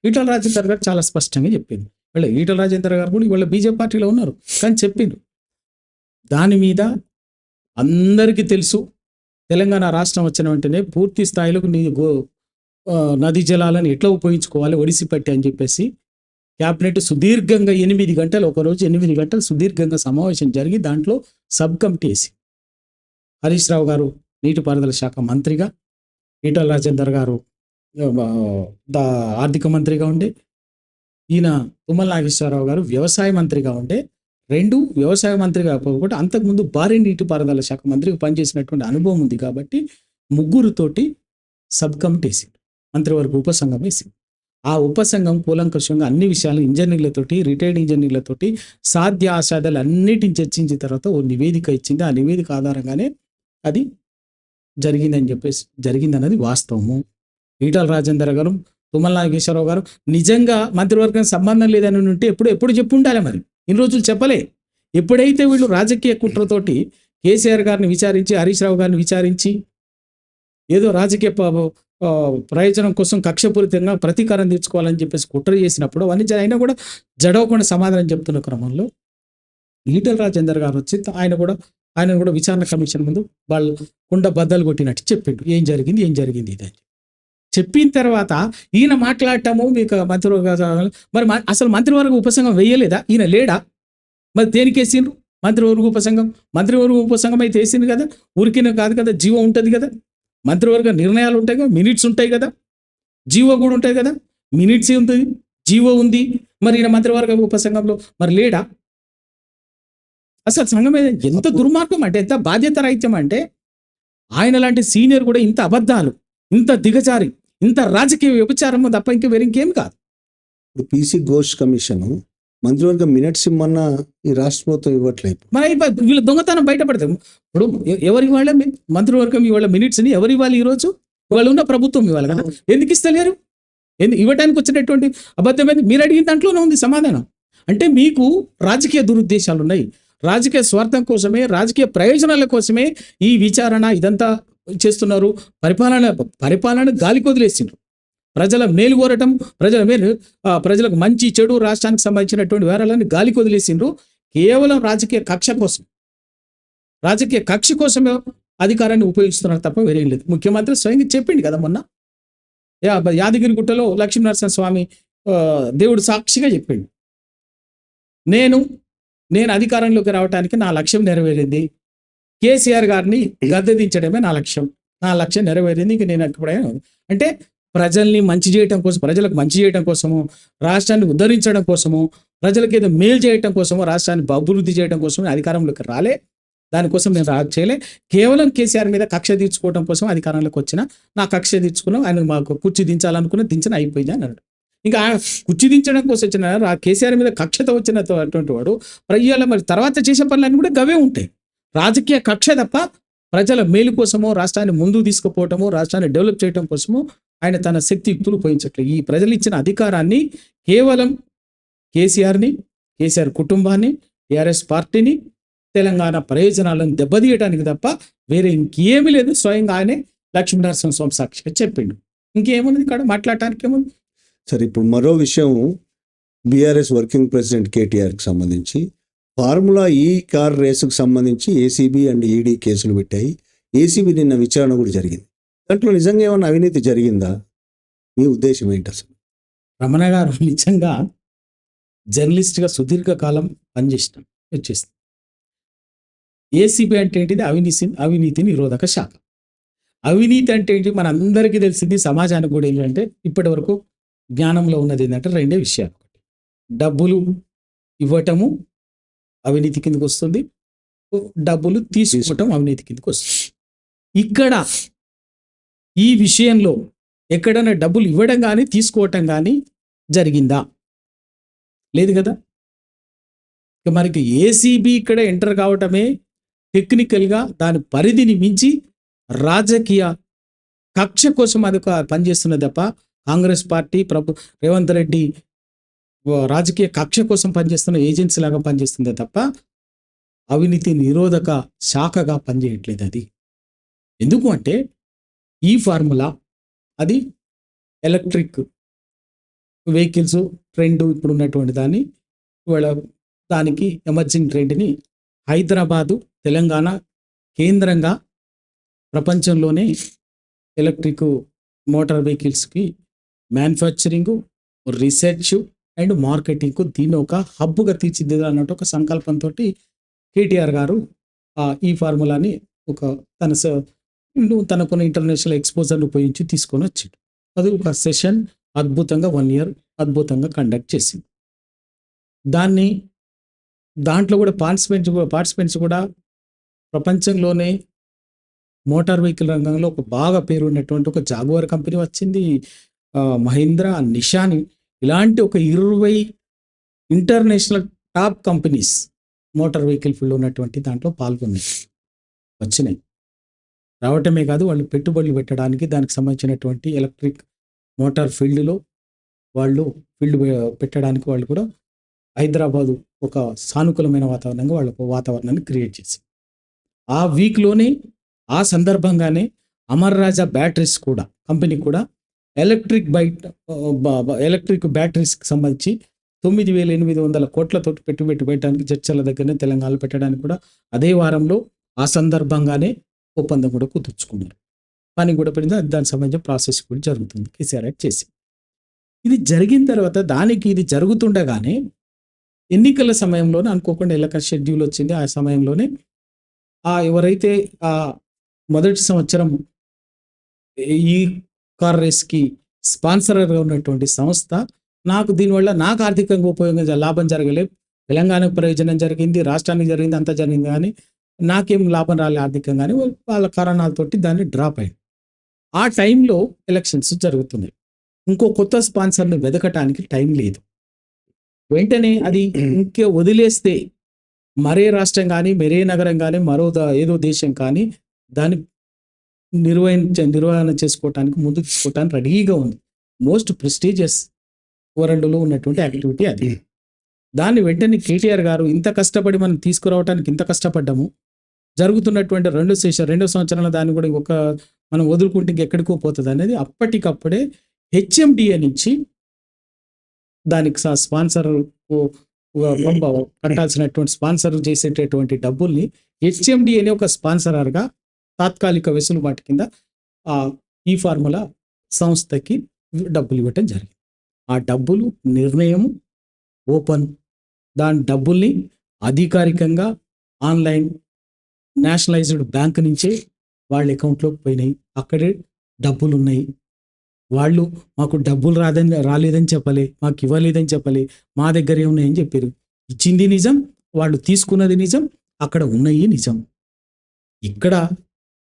ఈటెల రాజేందర్ గారు చాలా స్పష్టంగా చెప్పింది. వీళ్ళ ఈటెల రాజేందర్ గారు కూడా ఇవాళ బీజేపీ పార్టీలో ఉన్నారు, కానీ చెప్పిండు. దాని మీద అందరికీ తెలుసు, తెలంగాణ రాష్ట్రం వచ్చిన వెంటనే పూర్తి స్థాయిలో నదీ జలాలను ఎట్లా ఉపయోగించుకోవాలి ఒడిసి పట్టి అని చెప్పేసి క్యాబినెట్ సుదీర్ఘంగా 8 గంటలు, ఒకరోజు 8 గంటలు సుదీర్ఘంగా సమావేశం జరిగి దాంట్లో సబ్ కమిటీ వేసి హరీష్ రావు గారు నీటిపారుదల శాఖ మంత్రిగా, ఈటెల రాజేందర్ గారు ఆర్థిక మంత్రిగా ఉండే, ఈయన తుమ్మల నాగేశ్వరరావు గారు వ్యవసాయ మంత్రిగా ఉండే. 2 వ్యవసాయ మంత్రిగా కూడా అంతకుముందు భారీ నీటిపారుదల శాఖ మంత్రిగా పనిచేసినటువంటి అనుభవం ఉంది కాబట్టి ముగ్గురుతోటి సబ్ కమిటీ వేసింది, మంత్రివర్గ ఉపసంఘం వేసింది. ఆ ఉపసంఘం కూలంకషంగా అన్ని విషయాలు ఇంజనీర్లతోటి, రిటైర్డ్ ఇంజనీర్లతోటి సాధ్య ఆసాధ్యాలు అన్నిటిని చర్చించిన తర్వాత ఓ నివేదిక ఇచ్చింది. ఆ నివేదిక ఆధారంగానే అది జరిగిందన్నది వాస్తవము. ఈటెల రాజేందర్ గారు, తుమ్మల నాగేశ్వరరావు గారు నిజంగా మంత్రివర్గం సంబంధం లేదని ఉంటే ఎప్పుడు చెప్పు ఉండాలి. మరి ఇన్ని రోజులు చెప్పలే. ఎప్పుడైతే వీళ్ళు రాజకీయ కుట్రతోటి కేసీఆర్ గారిని విచారించి, హరీష్ రావు గారిని విచారించి ఏదో రాజకీయ ప్రయోజనం కోసం కక్షపూరితంగా ప్రతీకారం తీర్చుకోవాలని చెప్పేసి కుట్ర చేసినప్పుడు అవన్నీ అయినా కూడా జడవకుండా సమాధానం చెప్తున్న క్రమంలో ఈటెల రాజేందర్ గారు వచ్చి ఆయన కూడా విచారణ కమిషన్ ముందు వాళ్ళు కుండ బద్దలు కొట్టినట్టు చెప్పిండు, ఏం జరిగింది ఇది అని చెప్పిన తర్వాత ఈయన మాట్లాడటము మీకు మంత్రివర్గ, మరి అసలు మంత్రివర్గ ఉపసంఘం వేయలేదా? ఈయన లేడా? మరి దేనికి వేసిండ్రు మంత్రివర్గ ఉపసంఘం అయితే వేసింది కదా, ఊరికిన కాదు కదా, జీవో ఉంటుంది కదా, మంత్రివర్గ నిర్ణయాలు ఉంటాయి కదా, మినిట్స్ ఉంటాయి కదా, జీవో కూడా ఉంటాయి కదా, మినిట్స్ ఉంటుంది, జీవో ఉంది. మరి ఈయన మంత్రివర్గ ఉపసంఘంలో మరి లేడా? అసలు సంఘం ఎంత దుర్మార్గం అంటే, ఎంత బాధ్యత రాహిత్యం అంటే, ఆయన లాంటి సీనియర్ కూడా ఇంత అబద్ధాలు, ఇంత దిగజారి, ఇంత రాజకీయ వ్యభిచారము తప్ప ఇంకా వేరే ఇంకేం కాదు. ఇప్పుడు పీసీ ఘోష్ కమిషన్ మంత్రివర్గం మినిట్స్ ఇమ్మన్నా ఈ రాష్ట్ర ప్రభుత్వం ఇవ్వట్లేదు. మరి వీళ్ళ దొంగతనం బయటపడతాం. ఇప్పుడు ఎవరి వాళ్ళ మంత్రివర్గం ఇవాళ మినిట్స్ని ఎవరు ఇవ్వాలి? ఈరోజు ఇవాళ ఉన్న ప్రభుత్వం ఇవ్వాలి కదా, ఎందుకు ఇస్తలేరు? ఇవ్వడానికి వచ్చినటువంటి అబద్ధమైంది. మీరు అడిగిన దాంట్లోనే ఉంది సమాధానం. అంటే మీకు రాజకీయ దురుద్దేశాలు ఉన్నాయి, రాజకీయ స్వార్థం కోసమే, రాజకీయ ప్రయోజనాల కోసమే ఈ విచారణ ఇదంతా చేస్తున్నారు. పరిపాలన గాలికి వదిలేసిండ్రు. ప్రజల మేలు కోరటం, ప్రజలకు మంచి చెడు రాష్ట్రానికి సంబంధించినటువంటి వివరాలన్నీ గాలికి వదిలేసిండ్రు. కేవలం రాజకీయ కక్ష కోసమే అధికారాన్ని ఉపయోగిస్తున్నారు తప్ప వేరేం లేదు. ముఖ్యమంత్రి స్వయంగా చెప్పిండు కదా మొన్న యాదగిరిగుట్టలో లక్ష్మీనరసింహస్వామి దేవుడు సాక్షిగా చెప్పిండు, నేను అధికారంలోకి రావడానికి నా లక్ష్యం నెరవేరింది, కేసీఆర్ గారిని గద్దెదించడమే నా లక్ష్యం. నా లక్ష్యం నెరవేరింది. ఇంక నేను అప్పుడే అంటే ప్రజల్ని మంచి చేయటం కోసం, ప్రజలకు మంచి చేయడం కోసము, రాష్ట్రాన్ని ఉద్ధరించడం కోసము, ప్రజలకు ఏదో మేలు చేయటం కోసము, రాష్ట్రాన్ని అభివృద్ధి చేయడం కోసం అధికారంలోకి రాలే. దానికోసం నేను చేయలే. కేవలం కేసీఆర్ మీద కక్ష తీర్చుకోవడం కోసం అధికారంలోకి వచ్చిన. నా కక్ష తీర్చుకున్నాం. ఆయన మాకు కుర్చీ దించాలనుకున్న దించిన అయిపోయింది అన్నాడు. ఇంకా కుర్చీ దించడం కోసం వచ్చిన కేసీఆర్ మీద కక్షతో వచ్చినటువంటి వాడు ప్రజల మరి తర్వాత చేసే పనులన్నీ కూడా గవే ఉంటాయి. రాజకీయ కక్ష తప్ప ప్రజల మేలు కోసమో, రాష్ట్రాన్ని ముందుకు తీసుకుపోవటమో, రాష్ట్రాన్ని డెవలప్ చేయడం కోసమో ఆయన తన శక్తియుక్తులు ఉపయోగించట్లేదు. ఈ ప్రజలు ఇచ్చిన అధికారాన్ని కేవలం కేసీఆర్ని, కేసీఆర్ కుటుంబాన్ని, టీఆర్ఎస్ పార్టీని, తెలంగాణ ప్రయోజనాలను దెబ్బతీయడానికి తప్ప వేరే ఇంకేమీ లేదు. స్వయంగా ఆయనే లక్ష్మీనరసింహ స్వామి సాక్షిగా చెప్పిండు. ఇంకేముంది ఇక్కడ మాట్లాడటానికి ఏముంది? సరే, ఇప్పుడు మరో విషయం, బీఆర్ఎస్ వర్కింగ్ ప్రెసిడెంట్ కేటీఆర్కి సంబంధించి ఫార్ములా ఈ కార్ రేసుకు సంబంధించి ఏసీబీ అండ్ ఈడీ కేసులు పెట్టాయి. ఏసీబీ నిన్న విచారణ కూడా జరిగింది. దాంట్లో నిజంగా ఏమైనా అవినీతి జరిగిందా? మీ ఉద్దేశం ఏంటి అసలు? రమణ గారు నిజంగా జర్నలిస్ట్గా సుదీర్ఘకాలం పనిచేసినాం వచ్చేసింది. ఏసీబీ అంటే ఏంటిది? అవినీతి నిరోధక శాఖ. అవినీతి అంటే ఏంటి మన అందరికీ తెలిసింది. సమాజానికి కూడా ఏంటంటే ఇప్పటి వరకు జ్ఞానంలో ఉన్నది ఏంటంటే రెండే విషయాలు. డబ్బులు ఇవ్వటము అవినీతి కిందకి వస్తుంది, డబ్బులు తీసుకోవటం అవినీతి కిందకి వస్తుంది. ఇక్కడ ఈ విషయంలో ఎక్కడైనా డబ్బులు ఇవ్వడం కానీ తీసుకోవటం కానీ జరిగిందా? లేదు కదా. మనకి ఏసీబీ ఇక్కడ ఎంటర్ కావటమే టెక్నికల్గా దాని పరిధిని మించి రాజకీయ కక్ష కోసం అది పనిచేస్తున్నది తప్ప, కాంగ్రెస్ పార్టీ రేవంత్ రెడ్డి రాజకీయ కక్ష కోసం పనిచేస్తున్న ఏజెన్సీ లాగా పనిచేస్తుందే తప్ప అవినీతి నిరోధక శాఖగా పనిచేయట్లేదు. అది ఎందుకు అంటే ఈ ఫార్ములా అది ఎలక్ట్రిక్ వెహికల్స్ ట్రెండ్ ఇప్పుడు ఉన్నటువంటి దాన్ని దానికి ఎమర్జింగ్ ట్రెండ్ని హైదరాబాదు, తెలంగాణ కేంద్రంగా ప్రపంచంలోనే ఎలక్ట్రిక్ మోటార్ వెహికల్స్కి మ్యానుఫ్యాక్చరింగ్, రీసెర్చ్ అండ్ మార్కెటింగ్కు దీన్ని ఒక హబ్బుగా తీర్చిదిద్దాలన్నట్టు ఒక సంకల్పంతో కేటీఆర్ గారు ఈ ఫార్ములాని ఒక తనకున్న ఇంటర్నేషనల్ ఎక్స్పోజర్లు ఉపయోగించి తీసుకొని వచ్చాడు. అది ఒక సెషన్ అద్భుతంగా 1 year అద్భుతంగా కండక్ట్ చేసింది. దాంట్లో కూడా పార్టిసిపెంట్స్ కూడా ప్రపంచంలోనే మోటార్ వెహికల్ రంగంలో ఒక బాగా పేరు ఉన్నటువంటి ఒక జాగువార్ కంపెనీ వచ్చింది, మహీంద్రా, నిషాన్, ఇలాంటి ఒక 20 international top companies motor vehicle field ఉన్నటువంటి దాంట్లో వచ్చినాయి. రావటమే కాదు, వాళ్ళు పెట్టుబడులు పెట్టడానికి దానికి సంబంధించినటువంటి ఎలక్ట్రిక్ మోటార్ ఫీల్డ్లో వాళ్ళు పెట్టడానికి వాళ్ళు కూడా హైదరాబాదు ఒక సానుకూలమైన వాతావరణాన్ని క్రియేట్ చేసింది. ఆ వీక్లోనే ఆ సందర్భంగానే అమర్ రాజా బ్యాటరీస్ కూడా కంపెనీ కూడా ఎలక్ట్రిక్ బ్యాటరీస్కి సంబంధించి 9,800 కోట్లతో పెట్టుబడి పెట్టడానికి చర్చల దగ్గరనే తెలంగాణలో పెట్టడానికి కూడా అదే వారంలో ఆ సందర్భంగానే ఒప్పందం కూడా కుదుర్చుకున్నారు. పని కూడా పెట్టింది. దానికి సంబంధించిన ప్రాసెస్ కూడా జరుగుతుంది. కేసీఆర్ యాక్ట్ చేసి ఇది జరిగిన తర్వాత ఇది జరుగుతుండగానే ఎన్నికల సమయంలోనే అనుకోకుండా ఎలక్షన్ షెడ్యూల్ వచ్చింది. ఆ సమయంలోనే ఎవరైతే మొదటి సంవత్సరం ఈ కార్ రేస్కి స్పాన్సర్గా ఉన్నటువంటి సంస్థ దీనివల్ల నాకు ఆర్థికంగా ఉపయోగం లాభం జరగలేదు, తెలంగాణకు ప్రయోజనం జరిగింది, రాష్ట్రానికి జరిగింది, అంతా జరిగింది, కానీ నాకేం లాభం రాలే ఆర్థికంగానే వాళ్ళ కారణాలతోటి దాన్ని డ్రాప్ అయ్యింది. ఆ టైంలో ఎలక్షన్స్ జరుగుతున్నాయి. ఇంకో కొత్త స్పాన్సర్ని వెదకటానికి టైం లేదు. వెంటనే అది ఇంకే వదిలేస్తే మరే రాష్ట్రం కానీ, మరే నగరం కానీ, ఏదో దేశం కానీ దాన్ని నిర్వహణ చేసుకోవటానికి ముందుకు తీసుకోవటానికి రెడీగా ఉంది. మోస్ట్ ప్రెస్టీజియస్ వరల్డ్లో ఉన్నటువంటి యాక్టివిటీ అది. దాన్ని వెంటనే కేటీఆర్ గారు ఇంత కష్టపడి మనం తీసుకురావడానికి ఇంత కష్టపడ్డాము, జరుగుతున్నటువంటి రెండో సంవత్సరంలో దాన్ని కూడా మనం వదులుకుంటే ఇంకెక్కడికో పోతుంది అనేది అప్పటికప్పుడే హెచ్ఎండిఏ నుంచి దానికి స్పాన్సర్ కట్టాల్సినటువంటి స్పాన్సర్ చేసేటటువంటి డబ్బుల్ని హెచ్ఎండిఏని ఒక స్పాన్సరర్గా తాత్కాలిక వెసులుబాటు కింద ఈ ఫార్ములా సంస్థకి డబ్బులు ఇవ్వటం జరిగింది. ఆ డబ్బులు నిర్ణయం ఓపెన్, దాని డబ్బుల్ని అధికారికంగా ఆన్లైన్ నేషనలైజ్డ్ బ్యాంక్ నుంచే వాళ్ళ అకౌంట్లోకి పోయినాయి. అక్కడే డబ్బులు ఉన్నాయి. వాళ్ళు మాకు డబ్బులు రాలేదని చెప్పలే, మాకు ఇవ్వలేదని చెప్పలే, మా దగ్గరే ఉన్నాయని చెప్పారు. ఇచ్చింది నిజం, వాళ్ళు తీసుకున్నది నిజం, అక్కడ ఉన్నాయి నిజం. ఇక్కడ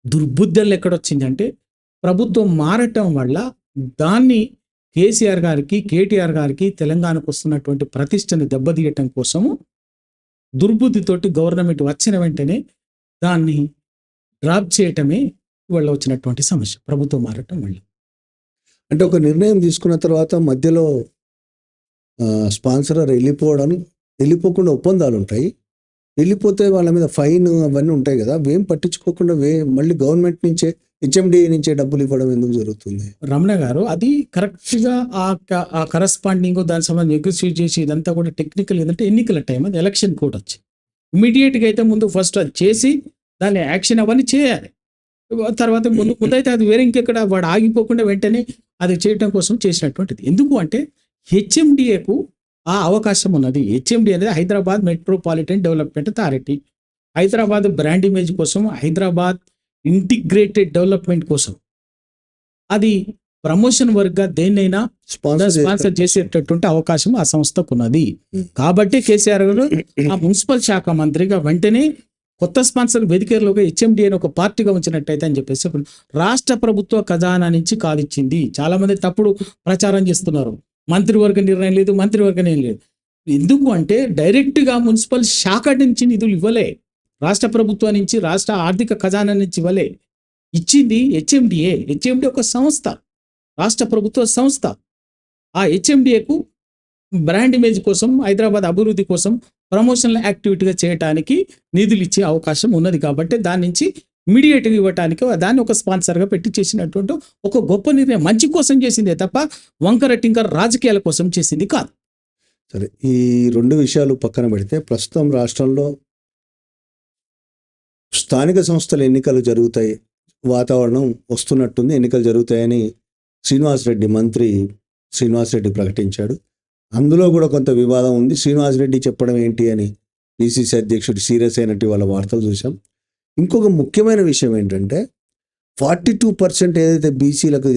దుర్బుద్ధులు ఎక్కడొచ్చిందంటే ప్రభుత్వం మారటం వల్ల దాన్ని కేసీఆర్ గారికి, కేటీఆర్ గారికి తెలంగాణకు వస్తున్నటువంటి ప్రతిష్టని దెబ్బతీయటం కోసము దుర్బుద్ధితోటి గవర్నమెంట్ వచ్చిన వెంటనే దాన్ని డ్రాప్ చేయటమే ఇవాళ వచ్చినటువంటి సమస్య, ప్రభుత్వం మారటం వల్ల. అంటే ఒక నిర్ణయం తీసుకున్న తర్వాత మధ్యలో స్పాన్సర్ వెళ్ళిపోకుండా ఒప్పందాలు ఉంటాయి. వెళ్ళిపోతే వాళ్ళ మీద ఫైన్ అవన్నీ ఉంటాయి కదా, అవేం పట్టించుకోకుండా మళ్ళీ గవర్నమెంట్ నుంచే హెచ్ఎండిఏ నుంచే డబ్బులు ఇవ్వడం ఎందుకు జరుగుతుంది? రమణ గారు, అది కరెక్ట్గా ఆ కరస్పాండింగ్ దాని సంబంధించి నెగోషియేట్ చేసి ఇదంతా కూడా టెక్నికల్. ఏంటంటే ఎన్నికల టైం, అది ఎలక్షన్ కోడ్ వచ్చి ఇమీడియట్గా అయితే ముందు ఫస్ట్ అది చేసి దాన్ని యాక్షన్ అవన్నీ చేయాలి. తర్వాత ముందైతే అది వేరే ఇంకెక్కడ వాడు ఆగిపోకుండా వెంటనే అది చేయడం కోసం చేసినటువంటిది. ఎందుకు అంటే హెచ్ఎండిఏకు ఆ అవకాశం ఉన్నది. హెచ్ఎండి అనేది Hyderabad metropolitan development authority. Hyderabad brand image కోసం, హైదరాబాద్ ఇంటిగ్రేటెడ్ డెవలప్మెంట్ కోసం అది ప్రమోషన్ వర్క్గా దేన్నైనా స్పాన్సర్ చేసేటటువంటి అవకాశం ఆ సంస్థకు ఉన్నది. కాబట్టి కేసీఆర్ గారు ఆ మున్సిపల్ శాఖ మంత్రిగా వెంటనే కొత్త స్పాన్సర్ వెదికేరులోగా హెచ్ఎండిఏని ఒక పార్టీగా ఉంచినట్టయితే అని చెప్పేసి రాష్ట్ర ప్రభుత్వ ఖజానా నుంచి కాదిచ్చింది. చాలా మంది తప్పుడు ప్రచారం చేస్తున్నారు. మంత్రివర్గ నిర్ణయం లేదు, మంత్రివర్గ నిర్ణయం లేదు. ఎందుకు అంటే డైరెక్ట్గా మున్సిపల్ శాఖ నుంచి నిధులు ఇవ్వలే, రాష్ట్ర ప్రభుత్వం నుంచి, రాష్ట్ర ఆర్థిక ఖజానా నుంచి ఇవ్వలే. ఇచ్చింది హెచ్ఎండిఏ. హెచ్ఎండి ఒక సంస్థ, రాష్ట్ర ప్రభుత్వ సంస్థ. ఆ హెచ్ఎండిఏకు బ్రాండ్ ఇమేజ్ కోసం, హైదరాబాద్ అభివృద్ధి కోసం ప్రమోషనల్ యాక్టివిటీగా చేయడానికి నిధులు ఇచ్చే అవకాశం ఉన్నది. కాబట్టి దాని నుంచి ఇమీడియట్గా ఇవ్వటానికి దాన్ని ఒక స్పాన్సర్గా పెట్టి చేసినటువంటి ఒక గొప్ప నిర్ణయం. మంచి కోసం చేసిందే తప్ప వంకర టింకర రాజకీయాల కోసం చేసింది కాదు. సరే, ఈ రెండు విషయాలు పక్కన పెడితే ప్రస్తుతం రాష్ట్రంలో స్థానిక సంస్థల ఎన్నికలు జరుగుతాయి, వాతావరణం వస్తున్నట్టుంది, ఎన్నికలు జరుగుతాయని మంత్రి శ్రీనివాసరెడ్డి ప్రకటించాడు. అందులో కూడా కొంత వివాదం ఉంది. శ్రీనివాసరెడ్డి చెప్పడం ఏంటి అని పిసిసి అధ్యక్షుడు సీరియస్ అయినట్టు వాళ్ళ వార్తలు చూసాం. ఇంకొక ముఖ్యమైన విషయం ఏంటంటే 42% ఏదైతే బీసీలకు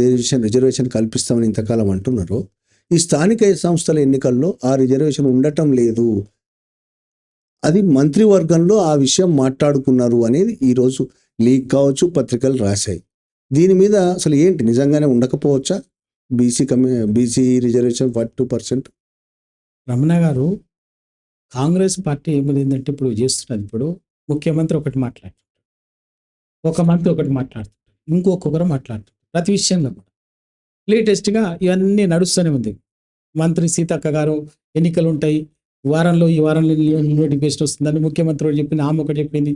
రిజర్వేషన్ కల్పిస్తామని ఇంతకాలం అంటున్నారో, ఈ స్థానిక సంస్థల ఎన్నికల్లో ఆ రిజర్వేషన్ ఉండటం లేదు. అది మంత్రివర్గంలో ఆ విషయం మాట్లాడుకున్నారు అనేది ఈరోజు లీక్ కావచ్చు, పత్రికలు రాశాయి. దీని మీద అసలు ఏంటి, నిజంగానే ఉండకపోవచ్చా బీసీ రిజర్వేషన్ 42%? రమణ గారు, కాంగ్రెస్ పార్టీ ఏమైందంటే ఇప్పుడు చేస్తున్నది, ఇప్పుడు ముఖ్యమంత్రి ఒకటి మాట్లాడుతుంటారు, ఒక మంత్రి ఒకటి మాట్లాడుతుంటారు, ఇంకొకరు మాట్లాడుతుంటారు. ప్రతి విషయంలో కూడా లేటెస్ట్గా ఇవన్నీ నడుస్తూనే ఉంది. మంత్రి సీతక్క గారు ఎన్నికలు ఉంటాయి, ఈ వారంలో నోటిఫికేషన్ వస్తుందని ముఖ్యమంత్రి ఒకటి చెప్పింది, ఆమె ఒకటి చెప్పింది,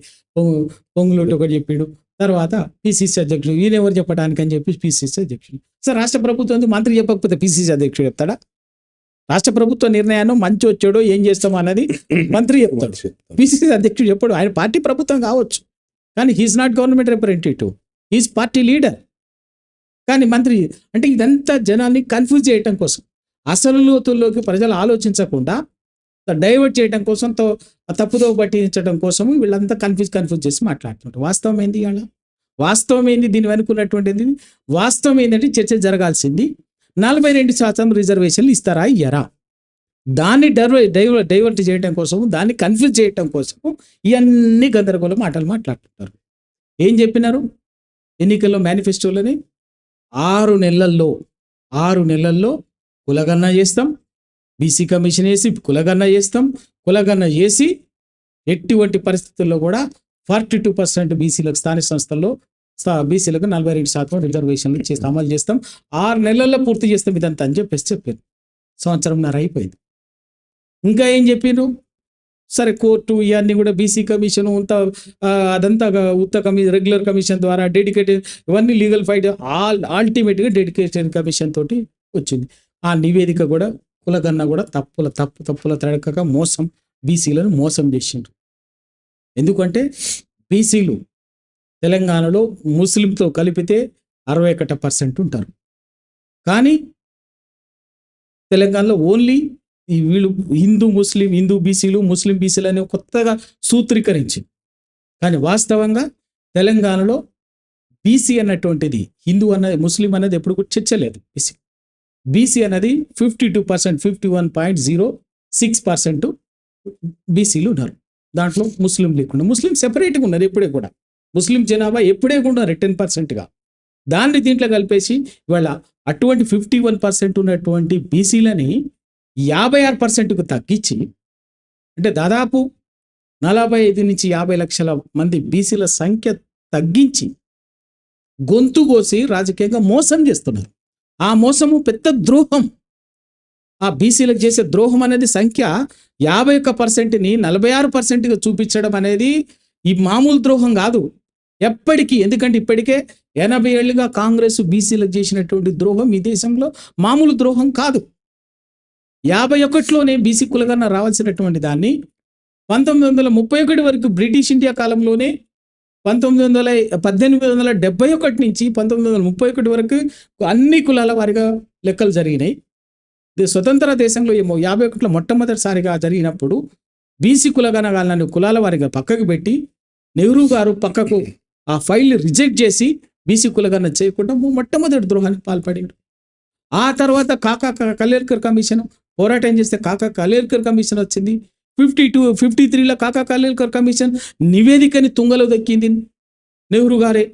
పొంగులోటి ఒకటి చెప్పాడు. తర్వాత పిసిసి అధ్యక్షుడు, ఈయన ఎవరు చెప్పడానికి అని చెప్పి పిసిసి అధ్యక్షుడు. సార్, రాష్ట్ర ప్రభుత్వం మంత్రి చెప్పకపోతే పిసిసి అధ్యక్షుడు చెప్తాడా? రాష్ట్ర ప్రభుత్వ నిర్ణయాన్ని మంచి వచ్చాడో ఏం చేస్తామో అన్నది మంత్రి చెప్తాడు, పిసిసి అధ్యక్షుడు చెప్పాడు. ఆయన పార్టీ ప్రభుత్వం కావచ్చు, కానీ he's not government representative, he's party leader. కానీ మంత్రి అంటే ఇదంతా జనాన్ని కన్ఫ్యూజ్ చేయటం కోసం, అసలు లోతుల్లోకి ప్రజలు ఆలోచించకుండా డైవర్ట్ చేయడం కోసం, తప్పుదో పట్టించడం కోసం వీళ్ళంతా కన్ఫ్యూజ్ చేసి మాట్లాడుతుంటారు. వాస్తవం ఏంది? ఇవాళ వాస్తవం ఏంది? దీని వెనుకున్నటువంటిది వాస్తవం ఏంటంటే చర్చ జరగాల్సింది 42% రిజర్వేషన్లు ఇస్తారా ఇయ్యరా, దాన్ని డైవర్ట్ చేయడం కోసం, దాన్ని కన్ఫ్యూజ్ చేయడం కోసం ఇవన్నీ గందరగోళ మాటలు మాట్లాడుతుంటారు. ఏం చెప్పినారు ఎన్నికల్లో మేనిఫెస్టోలోని? 6 నెలల్లో కులగణన చేస్తాం, బీసీ కమిషన్ వేసి కులగణన చేస్తాం, కులగణన చేసి ఎటువంటి పరిస్థితుల్లో కూడా 42% బీసీలకు, స్థానిక సంస్థల్లో బీసీలకు 42% రిజర్వేషన్లు అమలు చేస్తాం, 6 నెలల్లో పూర్తి చేస్తాం ఇదంతా అని చెప్పారు. సంవత్సరంన్నర అయిపోయింది. ఇంకా ఏం చెప్పారు? సరే, కోర్టు ఇవన్నీ కూడా బీసీ కమిషన్ అదంతా రెగ్యులర్ కమిషన్ ద్వారా డెడికేటెడ్, ఇవన్నీ లీగల్ ఫైట్, అల్టిమేట్గా డెడికేటెడ్ కమిషన్ తోటి వచ్చింది. ఆ నివేదిక కూడా కులగన్న కూడా తప్పుల తడకగా బీసీలను మోసం చేసిండ్రు. ఎందుకంటే బీసీలు తెలంగాణలో ముస్లింతో కలిపితే 61% ఉంటారు, కానీ తెలంగాణలో ఓన్లీ వీళ్ళు హిందూ బీసీలు, ముస్లిం బీసీలు అని కొత్తగా సూత్రీకరించి కానీ వాస్తవంగా తెలంగాణలో బీసీ అన్నటువంటిది హిందూ అన్నది ముస్లిం అనేది ఎప్పుడు కూడా చర్చ లేదు. బీసీ అనేది 52%, 51.06% బీసీలు ఉన్నారు. దాంట్లో ముస్లిం లేకుండా, ముస్లిం సెపరేట్గా ఉన్నారు ఎప్పుడే కూడా. ముస్లిం జనాభా ఎప్పుడే కూడా 10%గా. దాన్ని దీంట్లో కలిపేసి ఇవాళ అటువంటి 51% ఉన్నటువంటి బీసీలని 56%కు తగ్గించి, అంటే దాదాపు 45 నుంచి 50 లక్షల మంది బీసీల సంఖ్య తగ్గించి గొంతు కోసి రాజకీయంగా మోసం చేస్తున్నారు. ఆ మోసము పెద్ద ద్రోహం. ఆ బీసీలకు చేసే ద్రోహం అనేది సంఖ్య 51%ని 46%గా చూపించడం అనేది ఈ మామూలు ద్రోహం కాదు ఎప్పటికీ. ఎందుకంటే ఇప్పటికే 80 ఏళ్ళుగా కాంగ్రెస్ బీసీలకు చేసినటువంటి ద్రోహం ఈ దేశంలో మామూలు ద్రోహం కాదు. 51లోనే బీసీ కులగన్న రావాల్సినటువంటి దాన్ని 1931 వరకు బ్రిటిష్ ఇండియా కాలంలోనే 1871 నుంచి 1931 వరకు అన్ని కులాల వారిగా లెక్కలు జరిగినాయి. స్వతంత్ర దేశంలో 51లో మొట్టమొదటిసారిగా జరిగినప్పుడు బీసీ కులగణగాలను కులాల వారిగా పక్కకు పెట్టి నెహ్రూ గారు పక్కకు ఆ ఫైల్ రిజెక్ట్ చేసి బీసీ కులగణన చేయకుండా మొట్టమొదటి ద్రోహానికి పాల్పడాడు. ఆ తర్వాత కాకా కలేర్కర్ కమిషన్ పోరాటం చేస్తే కాకా కలేర్కర్ కమిషన్ వచ్చింది. 53లో కాకా కలేర్కర్ కమిషన్ నివేదికని తుంగలో దక్కింది నెహ్రూ గారే.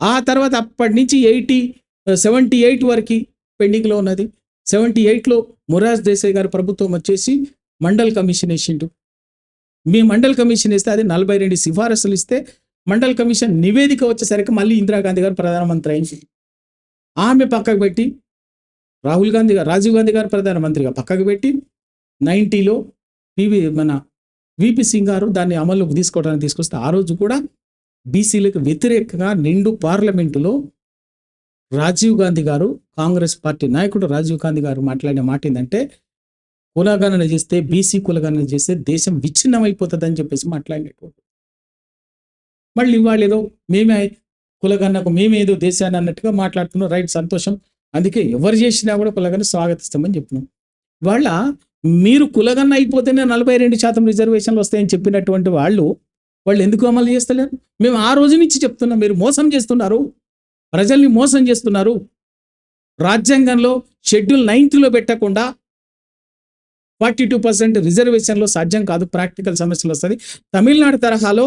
ఆ తర్వాత అప్పటి నుంచి 78 వరకు పెండింగ్లో ఉన్నది. 78లో మొరార్జీ దేశాయ్ గారు ప్రభుత్వం వచ్చేసి మండల్ కమిషన్ వేసిండు. మీ మండల్ కమిషన్ ఇస్తే అది 42 సిఫారసులు ఇస్తే మండల్ కమిషన్ నివేదిక వచ్చేసరికి మళ్ళీ ఇందిరాగాంధీ గారు ప్రధానమంత్రి అయింది. ఆమె పక్కకు పెట్టి రాజీవ్ గాంధీ గారు ప్రధానమంత్రిగా పక్కకు పెట్టి 90లో మన విపి సింగ్ గారు దాన్ని అమల్లోకి తీసుకోవడానికి తీసుకొస్తే ఆ రోజు కూడా బీసీలకు వ్యతిరేకంగా నిండు పార్లమెంటులో రాజీవ్ గాంధీ గారు, కాంగ్రెస్ పార్టీ నాయకుడు రాజీవ్ గాంధీ గారు మాట్లాడిన మాట ఏంటంటే, కులగణన చేస్తే బీసీ కులగణన చేస్తే దేశం విచ్ఛిన్నమైపోతుందని చెప్పేసి మాట్లాడినటువంటి. మళ్ళీ ఇవాళ ఏదో మేమే కులగణనకు మేమేదో దేశాన్ని అన్నట్టుగా మాట్లాడుతున్నాం. రైట్, సంతోషం. అందుకే ఎవరు చేసినా కూడా కులగణన స్వాగతిస్తామని చెప్పినాం. వాళ్ళ మీరు కులగణన అయిపోతేనే 42% రిజర్వేషన్లు వస్తాయని చెప్పినటువంటి వాళ్ళు ఎందుకు అమలు చేస్తలేరు? మేము ఆ రోజు నుంచి చెప్తున్నాం, మీరు మోసం చేస్తున్నారు, ప్రజల్ని మోసం చేస్తున్నారు. రాజ్యాంగంలో షెడ్యూల్ 9లో పెట్టకుండా 42% రిజర్వేషన్లో సాధ్యం కాదు, ప్రాక్టికల్ సమస్యలు వస్తుంది. తమిళనాడు తరహాలో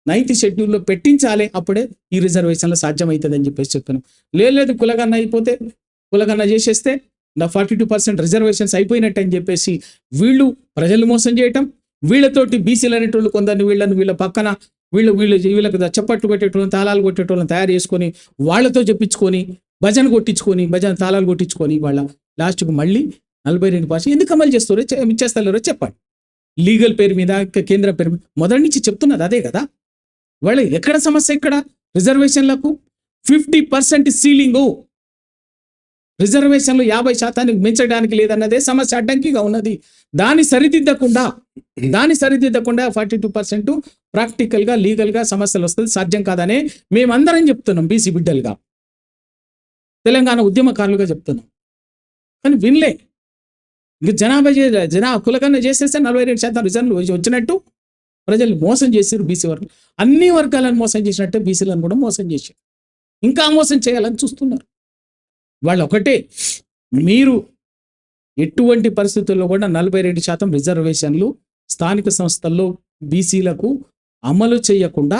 9th షెడ్యూల్లో పెట్టించాలి, అప్పుడే ఈ రిజర్వేషన్లో సాధ్యమవుతుంది అని చెప్పేసి చెప్తున్నాం. లేదు కులగన్న అయిపోతే కులగన్న చేసేస్తే నా 42% రిజర్వేషన్స్ అయిపోయినట్టు అని చెప్పేసి వీళ్ళు ప్రజలు మోసం చేయటం, వీళ్ళతోటి బీసీలు అనేటోళ్ళు కొందరిని వీళ్ళ పక్కన వీళ్ళకి చప్పట్లు కొట్టేటోళ్ళని తాళాలు కొట్టేటోళ్ళని తయారు చేసుకొని వాళ్ళతో చెప్పించుకొని భజన తాళాలు కొట్టించుకొని వాళ్ళ లాస్ట్కు మళ్ళీ 42% ఎందుకు అమలు చేస్తారో చెప్పండి. లీగల్ పేరు మీద, కేంద్ర పేరు మీద మొదటి నుంచి చెప్తున్నది అదే కదా. వాళ్ళు ఎక్కడ సమస్య? ఇక్కడ రిజర్వేషన్లకు 50% సీలింగు, రిజర్వేషన్లు 50% మించడానికి లేదన్నదే సమస్య అడ్డంకిగా ఉన్నది. దాన్ని సరిదిద్దకుండా 42% ప్రాక్టికల్గా లీగల్గా సమస్యలు వస్తుంది, సాధ్యం కాదనే మేమందరం చెప్తున్నాం. బీసీ బిడ్డలుగా, తెలంగాణ ఉద్యమకారులుగా చెప్తున్నాం. కానీ వినలే. ఇంక జనాభా కులగణన చేసేస్తే 42% రిజర్వ్ వచ్చినట్టు ప్రజలు మోసం చేశారు. బీసీ వర్గాలు అన్ని వర్గాలను మోసం చేసినట్టే బీసీలను కూడా మోసం చేశారు. ఇంకా మోసం చేయాలని చూస్తున్నారు. వాళ్ళు ఒకటే, మీరు ఎటువంటి పరిస్థితుల్లో కూడా 42% రిజర్వేషన్లు స్థానిక సంస్థల్లో బీసీలకు అమలు చేయకుండా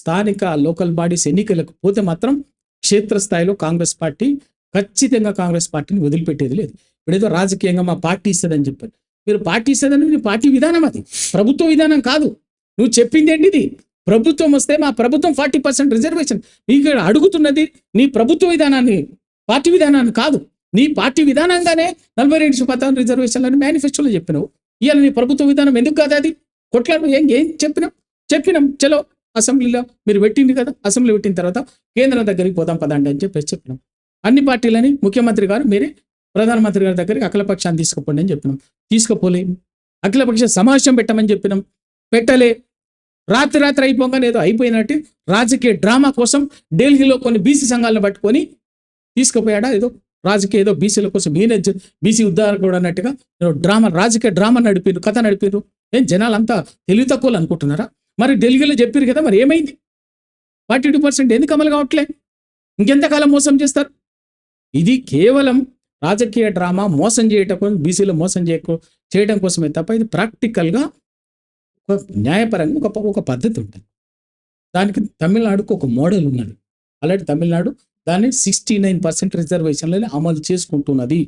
స్థానిక లోకల్ బాడీస్ ఎన్నికలకు పోతే మాత్రం క్షేత్రస్థాయిలో కాంగ్రెస్ పార్టీ ఖచ్చితంగా కాంగ్రెస్ పార్టీని వదిలిపెట్టేది లేదు. ఇప్పుడేదో రాజకీయంగా మా పార్టీ ఇస్తుందని చెప్పారు. మీరు పార్టీ ఇస్తుందని మీ పార్టీ విధానం, అది ప్రభుత్వ విధానం కాదు. నువ్వు చెప్పింది ఏంటిది? ప్రభుత్వం వస్తే మా ప్రభుత్వం 40% రిజర్వేషన్. నీకు అడుగుతున్నది నీ ప్రభుత్వ విధానాన్ని, పార్టీ విధానాన్ని కాదు. నీ పార్టీ విధానంగానే 42% రిజర్వేషన్లని మేనిఫెస్టోలో చెప్పినావు. ఇవాళ నీ ప్రభుత్వ విధానం ఎందుకు కాదు? అది కొట్లాడు. ఏం చెప్పినాం చలో అసెంబ్లీలో మీరు పెట్టింది కదా, అసెంబ్లీ పెట్టిన తర్వాత కేంద్రం దగ్గరికి పోదాం పదండి అని చెప్పేసి చెప్పినాం. అన్ని పార్టీలని ముఖ్యమంత్రి గారు మీరే ప్రధానమంత్రి గారి దగ్గరికి అఖిలపక్షాన్ని తీసుకుపోండి అని చెప్పినాం. తీసుకుపోలే. అఖిలపక్ష సమావేశం పెట్టమని చెప్పినాం, పెట్టలే. రాత్రి అయిపోగానే ఏదో అయిపోయినట్టు రాజకీయ డ్రామా కోసం ఢిల్లీలో కొన్ని బీసీ సంఘాలను పట్టుకొని తీసుకుపోయాడా, ఏదో రాజకీయ ఏదో బీసీల కోసం బీసీ ఉద్ధారకుడు అన్నట్టుగా రాజకీయ డ్రామా నడిపారు, కథ నడిపారు. ఏం జనాలంతా తెలివి తక్కువలు అనుకుంటున్నారా? మరి ఢిల్లీలో చెప్పారు కదా, మరి ఏమైంది? 42% ఎందుకు అమలు కావట్లే? ఇంకెంతకాలం మోసం చేస్తారు? ఇది కేవలం రాజకీయ డ్రామా, మోసం చేయటం, బీసీలో మోసం చేయడం కోసమే తప్ప ఇది ప్రాక్టికల్గా న్యాయపరంగా ఒక పద్ధతి ఉంటుంది. దానికి తమిళనాడుకు ఒక మోడల్ ఉన్నది. అలాంటి తమిళనాడు దాన్ని 69% రిజర్వేషన్లని అమలు చేసుకుంటున్నది.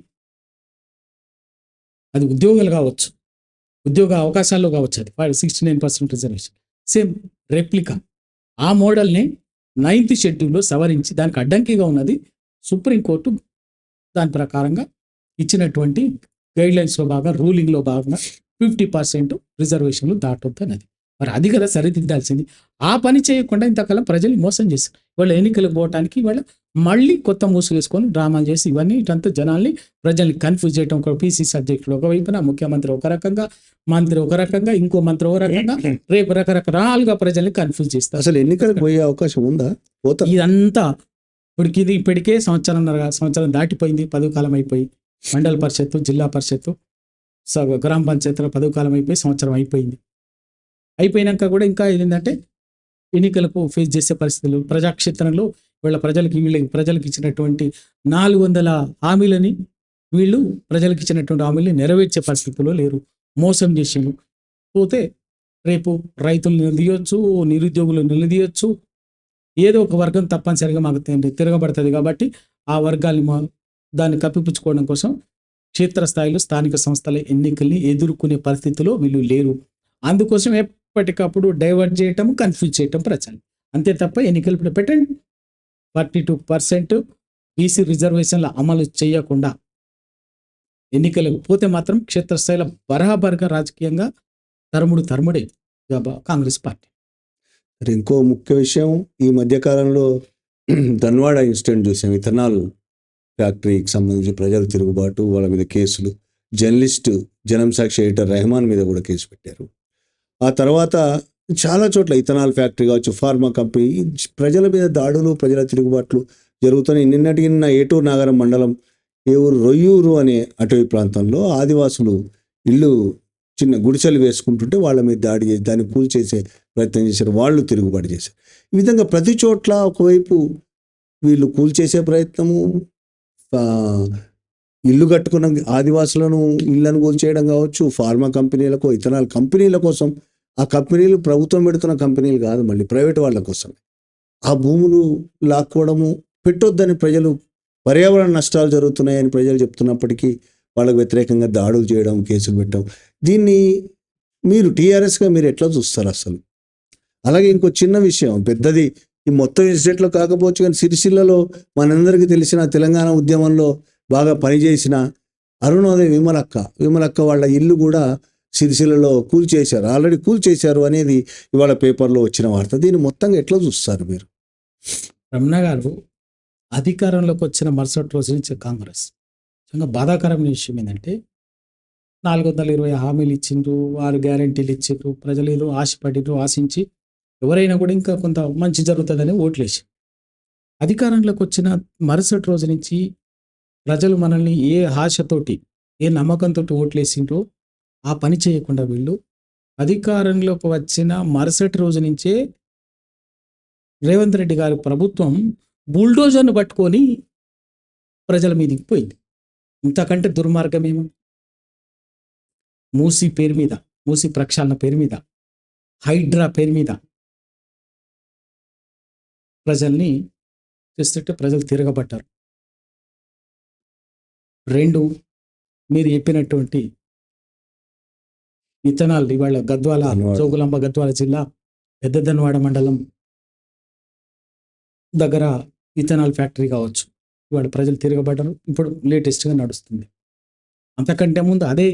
అది ఉద్యోగాలు కావచ్చు, ఉద్యోగ అవకాశాల్లో కావచ్చు, అది 69% రిజర్వేషన్. సేమ్ రెప్లికా ఆ మోడల్ని 9th షెడ్యూల్లో సవరించి దానికి అడ్డంకిగా ఉన్నది సుప్రీంకోర్టు. దాని ప్రకారంగా ఇచ్చినటువంటి గైడ్లైన్స్లో భాగంగా, రూలింగ్లో భాగంగా 50% రిజర్వేషన్లు దాటొద్దు అన్నది. మరి అది కదా సరిదిద్దాల్సింది. ఆ పని చేయకుండా ఇంతకాలం ప్రజల్ని మోసం చేశారు. వాళ్ళు ఎన్నికలకు పోవటానికి వాళ్ళు మళ్ళీ కొత్త మూసు వేసుకొని డ్రామాలు చేసి ఇవన్నీ ఇటంతా జనాల్ని, ప్రజల్ని కన్ఫ్యూజ్ చేయడం. ఒక పీసీసీ అధ్యక్షుడు ఒకవైపున, ముఖ్యమంత్రి ఒక రకంగా, మంత్రి ఒక రకంగా, ఇంకో మంత్రి ఒక రకంగా, రేపు రకరకాలుగా ప్రజల్ని కన్ఫ్యూజ్ చేస్తారు. అసలు ఎన్నికలకు పోయే అవకాశం ఉందా? ఇదంతా ఇప్పటికే సంవత్సరం దాటిపోయింది. పదవి కాలం అయిపోయి మండల పరిషత్తు, జిల్లా పరిషత్తు, గ్రామ పంచాయతీల పదవి కాలం అయిపోయి సంవత్సరం అయిపోయింది. అయిపోయినాక కూడా ఇంకా ఏంటంటే ఎన్నికలకు ఫేస్ చేసే పరిస్థితులు. ప్రజాక్షేత్రంలో ప్రజలకు ఇచ్చినటువంటి 400 హామీలని వీళ్ళు ప్రజలకు ఇచ్చినటువంటి హామీలని నెరవేర్చే పరిస్థితుల్లో లేరు. మోసం చేసిండు. పోతే రేపు రైతులు నిలదీయొచ్చు, నిరుద్యోగులు నిలదీయొచ్చు. ఏదో ఒక వర్గం తప్పనిసరిగా మాకు తిరగబడుతుంది కాబట్టి ఆ వర్గాన్ని దాన్ని కప్పిపుచ్చుకోవడం కోసం క్షేత్రస్థాయిలో స్థానిక సంస్థల ఎన్నికల్ని ఎదుర్కొనే పరిస్థితిలో వీళ్ళు లేరు. అందుకోసం ఎప్పటికప్పుడు డైవర్ట్ చేయటం, కన్ఫ్యూజ్ చేయటం ప్రజలు. అంతే తప్ప ఎన్నికలు ఇప్పుడు పెట్టండి. 42% బీసీ రిజర్వేషన్ల అమలు చేయకుండా ఎన్నికలకు పోతే మాత్రం క్షేత్రస్థాయిలో బరాబర్గా రాజకీయంగా తరుముడే కాంగ్రెస్ పార్టీ. ఇంకో ముఖ్య విషయం, ఈ మధ్యకాలంలో ధన్వాడ ఇన్సిడెంట్ చూసాం. ఇథనాల్ ఫ్యాక్టరీకి సంబంధించి ప్రజలు తిరుగుబాటు, వాళ్ళ మీద కేసులు. జర్నలిస్టు జనం సాక్షి ఎడిటర్ రెహమాన్ మీద కూడా కేసు పెట్టారు. ఆ తర్వాత చాలా చోట్ల ఇథనాల్ ఫ్యాక్టరీ కావచ్చు, ఫార్మా కంపెనీ, ప్రజల మీద దాడులు, ప్రజల తిరుగుబాట్లు జరుగుతున్నాయి. నిన్న ఏటూరు నాగరం మండలం రొయ్యూరు అనే అటవీ ప్రాంతంలో ఆదివాసులు ఇల్లు చిన్న గుడిసెలు వేసుకుంటుంటే వాళ్ళ మీద దాడి చేసి దాన్ని కూల్చేసే ప్రయత్నం చేశారు. వాళ్ళు తిరుగుబాటు చేశారు. ఈ విధంగా ప్రతి చోట్ల ఒకవైపు వీళ్ళు కూల్చేసే ప్రయత్నము, ఇల్లు కట్టుకున్న ఆదివాసులను ఇళ్లను కూల్చేయడం కావచ్చు, ఫార్మా కంపెనీలకు, ఇథనాల్ కంపెనీల కోసం. ఆ కంపెనీలు ప్రభుత్వం పెడుతున్న కంపెనీలు కాదు, మళ్ళీ ప్రైవేట్ వాళ్ళ కోసం ఆ భూములు లాక్కోవడము. పెట్టొద్దని ప్రజలు, పర్యావరణ నష్టాలు జరుగుతున్నాయని ప్రజలు చెప్తున్నప్పటికీ వాళ్ళకు వ్యతిరేకంగా దాడులు చేయడం, కేసులు పెట్టడం. దీన్ని మీరు టీఆర్ఎస్గా మీరు ఎట్లా చూస్తారు అసలు? అలాగే ఇంకో చిన్న విషయం, పెద్దది ఈ మొత్తం ఇన్సిడెంట్లో కాకపోవచ్చు కానీ సిరిసిల్లలో మనందరికీ తెలిసిన తెలంగాణ ఉద్యమంలో బాగా పనిచేసిన అరుణోదయ విమలక్క వాళ్ళ ఇల్లు కూడా సిరిసిల్లలో కూల్చేశారు. ఆల్రెడీ కూల్చేశారు అనేది ఇవాళ పేపర్లో వచ్చిన వార్త. దీన్ని మొత్తంగా ఎట్లా చూస్తారు మీరు? రమణ గారు, అధికారంలోకి వచ్చిన మరుసటి రోజు నుంచి కాంగ్రెస్ చాలా బాధాకరమైన విషయం ఏంటంటే 420 హామీలు ఇచ్చిండ్రు, 6 గ్యారంటీలు ఇచ్చిండ్రు. ప్రజలు ఏదో ఆశించి ఎవరైనా కూడా ఇంకా కొంత మంచి జరుగుతుందని ఓట్లేసి అధికారంలోకి వచ్చిన మరుసటి రోజు నుంచి ప్రజలు మనల్ని ఏ ఆశతోటి, ఏ నమ్మకంతో ఓట్లేసిండ్రో ఆ పని చేయకుండా వీళ్ళు అధికారంలోకి వచ్చిన మరుసటి రోజు నుంచే రేవంత్ రెడ్డి గారి ప్రభుత్వం బుల్డోజర్ను పట్టుకొని ప్రజల మీదకి పోయింది. ఇంతకంటే దుర్మార్గమేమో. మూసీ పేరు మీద, మూసీ ప్రక్షాళన పేరు మీద, హైడ్రా పేరు మీద ప్రజల్ని చేస్తుంటే ప్రజలు తిరగబడ్డారు. 2, మీరు చెప్పినటువంటి ఇథనాల్ ఇవాళ జోగులాంబ గద్వాల జిల్లా పెద్దదన్వాడ మండలం దగ్గర ఇథనాల్ ఫ్యాక్టరీ కావచ్చు, ఇవాళ ప్రజలు తిరగబడ్డారు. ఇప్పుడు లేటెస్ట్గా నడుస్తుంది. అంతకంటే ముందు అదే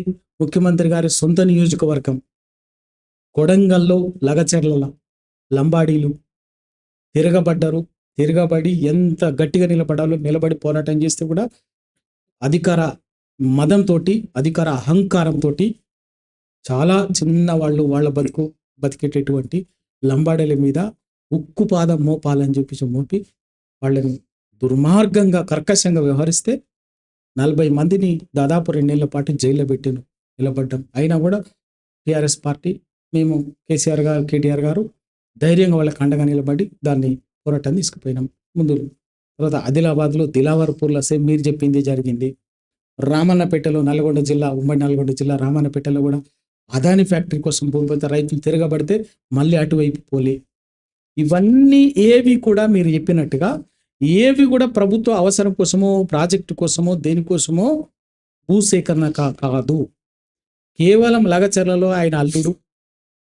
ముఖ్యమంత్రి గారి సొంత నియోజకవర్గం కొడంగల్లో లగచెర్ల లంబాడీలు తిరగబడి ఎంత గట్టిగా నిలబడి పోరాటం చేస్తే కూడా అధికార మదంతో, అధికార అహంకారంతో చాలా చిన్న వాళ్ళ బతికేటటువంటి లంబాడీల మీద ఉక్కుపాదం మోపాలని మోపి వాళ్ళని దుర్మార్గంగా, కర్కశంగా వ్యవహరిస్తే 40 మందిని దాదాపు 2 నెలల పాటు జైల్లో నిలబడ్డం. అయినా కూడా టీఆర్ఎస్ పార్టీ మేము కేసీఆర్ గారు కేటీఆర్ గారు ధైర్యంగా వాళ్ళకి అండగా నిలబడి దాన్ని పోరాటాన్ని తీసుకుపోయినాం ముందు. తర్వాత ఆదిలాబాద్లో దిలావర్పూర్లో సేమ్ మీరు చెప్పింది జరిగింది. రామన్నపేటలో నల్గొండ జిల్లా, ఉమ్మడి నల్గొండ జిల్లా రామన్నపేటలో కూడా అదాని ఫ్యాక్టరీ కోసం భూమిపైతే రైతులు తిరగబడితే మళ్ళీ అటువైపు పోలే. ఇవన్నీ ఏవి కూడా మీరు చెప్పినట్టుగా ఏవి కూడా ప్రభుత్వ అవసరం కోసమో ప్రాజెక్టు కోసమో దేనికోసమో భూసేకరణ కాదు. కేవలం లగచర్లలో ఆయన అల్లుడు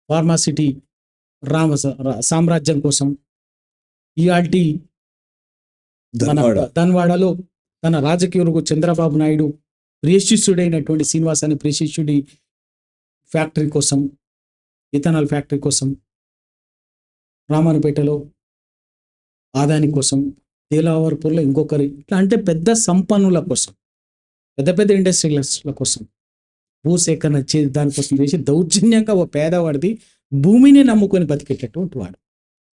ఫార్మాసిటీ సామ్రాజ్యం కోసం ఇయాల్టి ధన్వాడలో తన రాజకీయ చంద్రబాబు నాయుడు ప్రియశిష్యుడైనటువంటి శ్రీనివాస్ అనే ప్రియశిష్యుడి ఫ్యాక్టరీ కోసం, ఇథనాల్ ఫ్యాక్టరీ కోసం, రామన్నపేటలో ఆదాని కోసం, తేలావర్పూర్లో ఇంకొకరి, ఇట్లా అంటే పెద్ద సంపన్నుల కోసం, పెద్ద పెద్ద ఇండస్ట్రియలిస్టుల కోసం భూసేకరణ దానికోసం చేసి దౌర్జన్యంగా ఓ పేదవాడిది భూమిని నమ్ముకొని బతికేటటువంటి వాడు,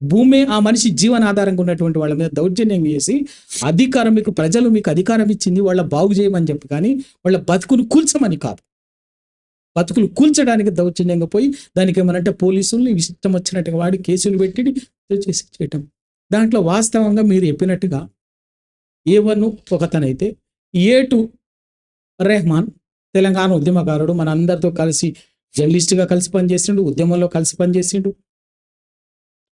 భూమి ఆ మనిషి జీవనాధారంగా ఉన్నటువంటి వాళ్ళ మీద దౌర్జన్యం చేసి అధికారం, మీకు ప్రజలు మీకు అధికారం ఇచ్చింది వాళ్ళ బాగు చేయమని చెప్పి, కానీ వాళ్ళ బతుకులు కూల్చమని కాదు. బతుకులు కూల్చడానికి దౌర్జన్యంగా పోయి దానికి ఏమనంటే పోలీసుల్ని ఇష్టం వచ్చినట్టుగా వాడి కేసులు పెట్టి చేసి చేయటం. దాంట్లో వాస్తవంగా మీరు చెప్పినట్టుగా A1 ఒకతనైతే, A2 రెహమాన్ తెలంగాణ ఉద్యమకారుడు, మన అందరితో కలిసి జర్నలిస్ట్గా కలిసి పనిచేసిండు, ఉద్యమంలో కలిసి పనిచేసిండు,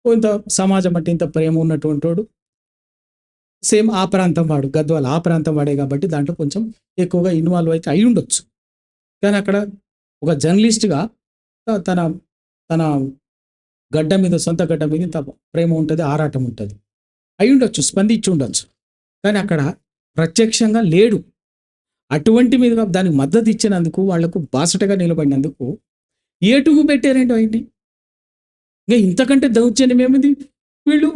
ఇంత సమాజం అంటే ఇంత ప్రేమ ఉన్నటువంటి వాడు. సేమ్ ఆ ప్రాంతం వాడు, గద్వాల ఆ ప్రాంతం వాడే కాబట్టి దాంట్లో కొంచెం ఎక్కువగా ఇన్వాల్వ్ అయితే అయి ఉండొచ్చు. కానీ అక్కడ ఒక జర్నలిస్ట్గా తన తన గడ్డ మీద, సొంత గడ్డ మీద ఇంత ప్రేమ ఉంటుంది, ఆరాటం ఉంటుంది, అయి ఉండొచ్చు, స్పందించి ఉండొచ్చు. కానీ అక్కడ ప్రత్యక్షంగా లేడు. అటువంటి మీద దానికి మద్దతు ఇచ్చినందుకు, వాళ్లకు బాసటగా నిలబడినందుకు ఏటుకు పెట్టారేంటో అయింది. ఇంకా ఇంతకంటే దౌర్జన్యం ఏమిది? వీళ్ళు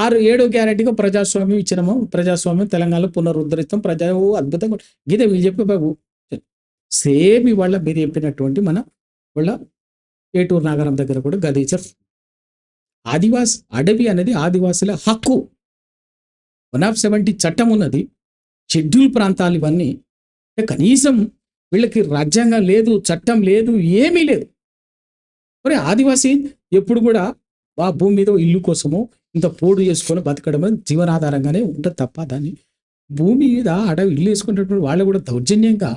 6-7 గ్యారెంటీగా ప్రజాస్వామ్యం ఇచ్చినాము, ప్రజాస్వామ్యం తెలంగాణలో పునరుద్ధరిస్తాం, అద్భుతంగా గీత వీళ్ళు చెప్పే బాబు. సేమ్ ఇవాళ మీరు చెప్పినటువంటి మన వాళ్ళ ఏటూరు నాగరం దగ్గర కూడా గదేచర్ ఆదివాసి అడవి అనేది ఆదివాసుల హక్కు. 170 చట్టం ఉన్నది, షెడ్యూల్ ప్రాంతాలు ఇవన్నీ. కనీసం వీళ్ళకి రాజ్యాంగం లేదు, చట్టం లేదు, ఏమీ లేదు. మరి ఆదివాసి ఎప్పుడు కూడా ఆ భూమి మీద ఇల్లు కోసమో ఇంత పోడు చేసుకొని బతకడం జీవనాధారంగానే ఉంటుంది తప్ప, దాన్ని భూమి మీద అడవి ఇల్లు వేసుకునేటువంటి వాళ్ళు కూడా దౌర్జన్యంగా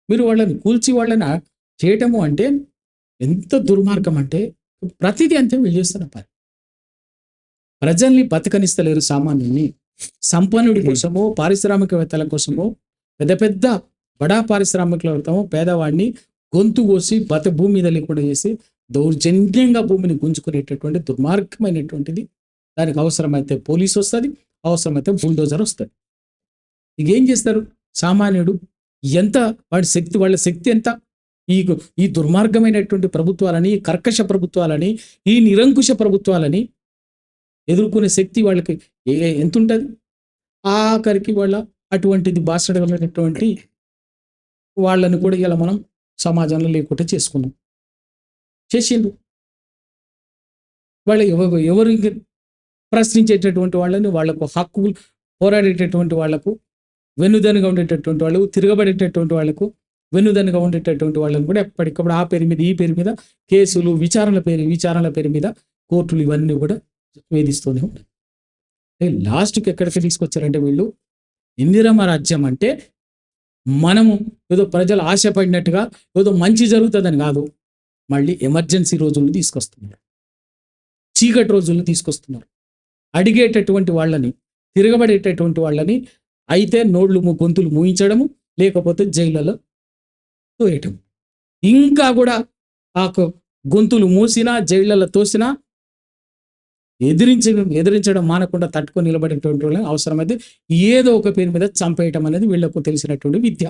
మీరు వాళ్ళని కూల్చి వాళ్ళని చేయటము అంటే ఎంత దుర్మార్గం అంటే, ప్రతిదీ అంతే వీళ్ళు చేస్తున్న పని. ప్రజల్ని బతకనిస్తలేరు, సామాన్యుని. సంపన్నుడి కోసమో పారిశ్రామికవేత్తల కోసమో పెద్ద పెద్ద బడా పారిశ్రామికవేత్తమో పేదవాడిని గొంతు కోసి భూమి మీద లేకుండా చేసి దౌర్జన్యంగా భూమిని గుంజుకునేటటువంటి దుర్మార్గమైనటువంటిది. దానికి అవసరమైతే పోలీసు వస్తుంది, అవసరమైతే బుల్డోజర్ వస్తుంది. ఇకేం చేస్తారు సామాన్యుడు? ఎంత వాడి శక్తి, వాళ్ళ శక్తి ఎంత? ఈ దుర్మార్గమైనటువంటి ప్రభుత్వాలని, కర్కశ ప్రభుత్వాలని, ఈ నిరంకుశ ప్రభుత్వాలని ఎదుర్కొనే శక్తి వాళ్ళకి ఎంత ఉంటుంది? ఆఖరికి వాళ్ళ అటువంటిది బాసడమైనటువంటి వాళ్ళని కూడా ఇలా మనం సమాజంలో లేకుండా చేసుకున్నాం, చేసిండు. వాళ్ళ ఎవరు ప్రశ్నించేటటువంటి వాళ్ళని, వాళ్లకు హక్కు పోరాడేటటువంటి వాళ్లకు వెన్నుదనుగా ఉండేటటువంటి వాళ్ళకు, తిరగబడేటటువంటి వాళ్లకు వెన్నుదనుగా ఉండేటటువంటి వాళ్ళని కూడా ఎప్పటికప్పుడు ఆ పేరు మీద, ఈ పేరు మీద కేసులు, విచారణల పేరు మీద కోర్టులు ఇవన్నీ కూడా వేధిస్తూనే ఉంటాయి. లాస్ట్కి ఎక్కడికి తీసుకొచ్చారంటే వీళ్ళు, ఇందిరమ్మ రాజ్యం అంటే మనము ఏదో ప్రజలు ఆశపడినట్టుగా ఏదో మంచి జరుగుతుందని కాదు, మళ్ళీ ఎమర్జెన్సీ రోజులను తీసుకొస్తున్నారు, చీకటి రోజులను తీసుకొస్తున్నారు. అడిగేటటువంటి వాళ్ళని, తిరగబడేటటువంటి వాళ్ళని అయితే గొంతులు మూయించడము, లేకపోతే జైళ్ళలో తోయటం. ఇంకా కూడా ఆ గొంతులు మూసినా, జైళ్ళలో తోసినా ఎదిరించడం మానకుండా తట్టుకొని నిలబడేటువంటి వాళ్ళని అవసరమైతే ఏదో ఒక పేరు మీద చంపేయటం అనేది వీళ్ళకు తెలిసినటువంటి విద్య.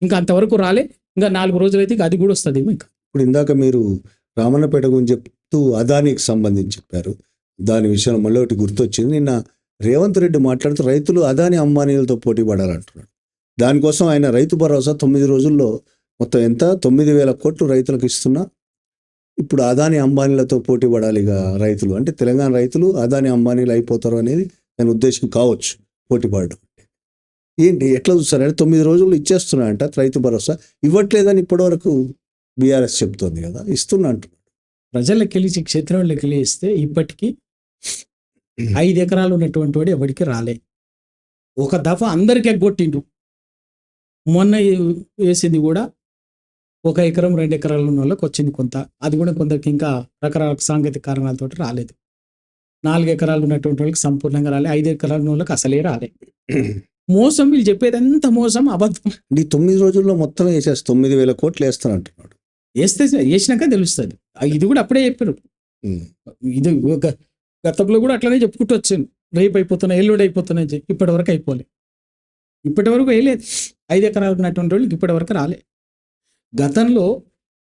ఇంకా అంతవరకు రాలే, ఇంకా 4 రోజులైతే అది కూడా వస్తుంది. ఇంకా ఇప్పుడు ఇందాక మీరు రామన్నపేట గురించి చెప్తూ అదానికి సంబంధించి చెప్పారు. దాని విషయంలో మళ్ళీ ఒకటి గుర్తొచ్చింది. నిన్న రేవంత్ రెడ్డి మాట్లాడుతూ రైతులు అదాని అంబానీలతో పోటీ పడాలంటున్నాడు. దానికోసం ఆయన రైతు భరోసా 9 రోజుల్లో మొత్తం ఎంత 9,000 కోట్లు రైతులకు ఇస్తున్నా, ఇప్పుడు అదాని అంబానీలతో పోటీ పడాలి ఇక రైతులు. అంటే తెలంగాణ రైతులు అదాని అంబానీలు అయిపోతారు అనేది దాని ఉద్దేశం కావచ్చు, పోటీ పడడం. ఏంటి ఎట్లా చూస్తారంటే 9 రోజుల్లో ఇచ్చేస్తున్నాయంట రైతు భరోసా, ఇవ్వట్లేదని ఇప్పటివరకు బీఆర్ఎస్ చెప్తోంది కదా, ఇస్తున్నా అంటున్నాడు. ప్రజలకు వెళ్ళి క్షేత్రంలోకి వెళ్ళి ఇస్తే ఇప్పటికీ 5 ఎకరాలు ఉన్నటువంటి వాడు ఎవరికి రాలే. ఒక దఫా అందరికి ఎగ్గొట్టిండు. మొన్న వేసింది కూడా 1 ఎకరం 2 ఎకరాలు ఉన్న వాళ్ళకి వచ్చింది కొంత. అది కూడా కొందరికి ఇంకా రకరకాల సాంకేతిక కారణాలతో రాలేదు. 4 ఎకరాలు ఉన్నటువంటి వాళ్ళకి సంపూర్ణంగా రాలే. 5 ఎకరాలు ఉన్న వాళ్ళకి అసలే రాలే. మోసం, వీళ్ళు చెప్పేదంతా మోసం, అబద్ధం. ఈ 9 రోజుల్లో మొత్తం వేసేసి 9,000 కోట్లు వేస్తాను అంటున్నాడు. వేసినాక తెలుస్తుంది. ఇది కూడా అప్పుడే చెప్పారు. ఇది గతంలో కూడా అట్లనే చెప్పుకుంటూ వచ్చాను, రేపు అయిపోతున్నాయి, ఎల్లుండి అయిపోతున్నాయి. ఇప్పటి వరకు అయిపోలే. ఇప్పటి వరకు వేయలేదు. 5 ఎకరాలు ఉన్నటువంటి వాళ్ళకి ఇప్పటి వరకు రాలే. గతంలో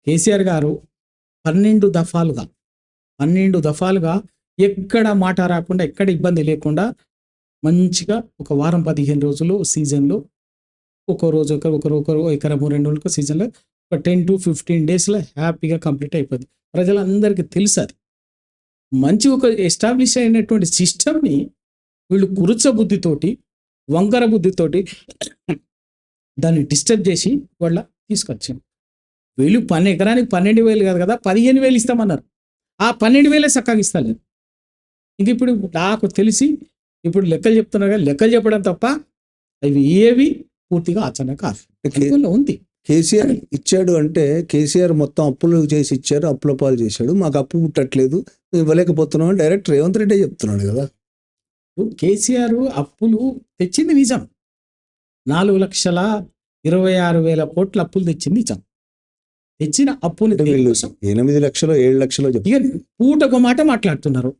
కేసీఆర్ గారు 12 దఫాలుగా ఎక్కడ మాట రాకుండా, ఎక్కడ ఇబ్బంది లేకుండా మంచిగా ఒక వారం 15 రోజులు సీజన్లో ఒక రోజు ఒక ఎకరం 2 రోజులకు సీజన్లో ఒక 10 to 15 డేస్లో హ్యాపీగా కంప్లీట్ అయిపోద్ది. ప్రజలందరికీ తెలుసు. అది మంచి ఒక ఎస్టాబ్లిష్ అయినటువంటి సిస్టమ్ని వీళ్ళు కురుచ బుద్ధితోటి, వంకర బుద్ధితోటి దాన్ని డిస్టర్బ్ చేసి వాళ్ళ తీసుకొచ్చాను. వీళ్ళు 10 ఎకరానికి 12,000 కాదు కదా, 15,000 ఇస్తామన్నారు. ఆ 12,000 చక్కగా ఇస్తలేదు. ఇంక ఇప్పుడు నాకు తెలిసి ఇప్పుడు లెక్కలు చెప్తున్నారు కానీ లెక్కలు చెప్పడం తప్ప అవి ఏవి పూర్తిగా ఆచరణ కాదు. ఉంది. కేసీఆర్ ఇచ్చాడు అంటే కేసీఆర్ మొత్తం అప్పులు చేసి ఇచ్చారు, అప్పుల పాలు చేశాడు, మాకు అప్పు పుట్టట్లేదు, ఇవ్వలేకపోతున్నాం అని డైరెక్ట్ రేవంత్ రెడ్డి చెప్తున్నాడు కదా. కేసీఆర్ అప్పులు తెచ్చింది నిజం. 4,26,000 కోట్ల అప్పులు తెచ్చింది నిజం. తెచ్చిన అప్పులు 8 లక్షలు 7 లక్షలు ఇక పూటొక మాట మాట్లాడుతున్నారు.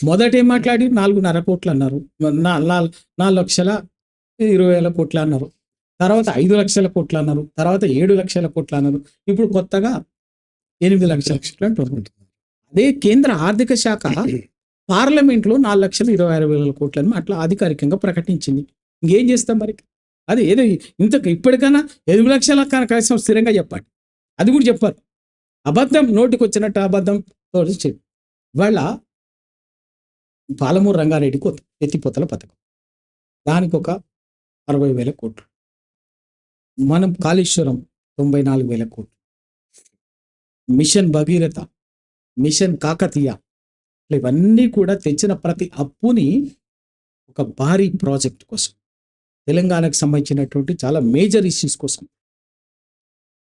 మొదట ఏం మాట్లాడి 4.5 కోట్లు అన్నారు, 4,20,000 కోట్లు అన్నారు, తర్వాత 5 లక్షల కోట్లు అన్నారు, తర్వాత 7 లక్షల కోట్లు అన్నారు, ఇప్పుడు కొత్తగా 8 లక్షల కోట్లు అంటున్నారు. అదే కేంద్ర ఆర్థిక శాఖ పార్లమెంట్లో 4,26,000 కోట్లని అట్లా అధికారికంగా ప్రకటించింది. ఇంకేం చేస్తాం మరి? అది ఏదో ఇప్పటికైనా 8 లక్షల కనీసం స్థిరంగా చెప్పండి. అది కూడా చెప్పారు. అబద్ధం, నోటికి వచ్చినట్టు అబద్ధం వాళ్ళ పాలమూరు రంగారెడ్డికి ఎత్తిపోతల పథకం, దానికి ఒక 60,000 కోట్లు, మనం కాళేశ్వరం 94,000 కోట్లు, మిషన్ భగీరథ, మిషన్ కాకతీయ, ఇవన్నీ కూడా తెచ్చిన ప్రతి అప్పుని ఒక భారీ ప్రాజెక్ట్ కోసం, తెలంగాణకు సంబంధించినటువంటి చాలా మేజర్ ఇష్యూస్ కోసం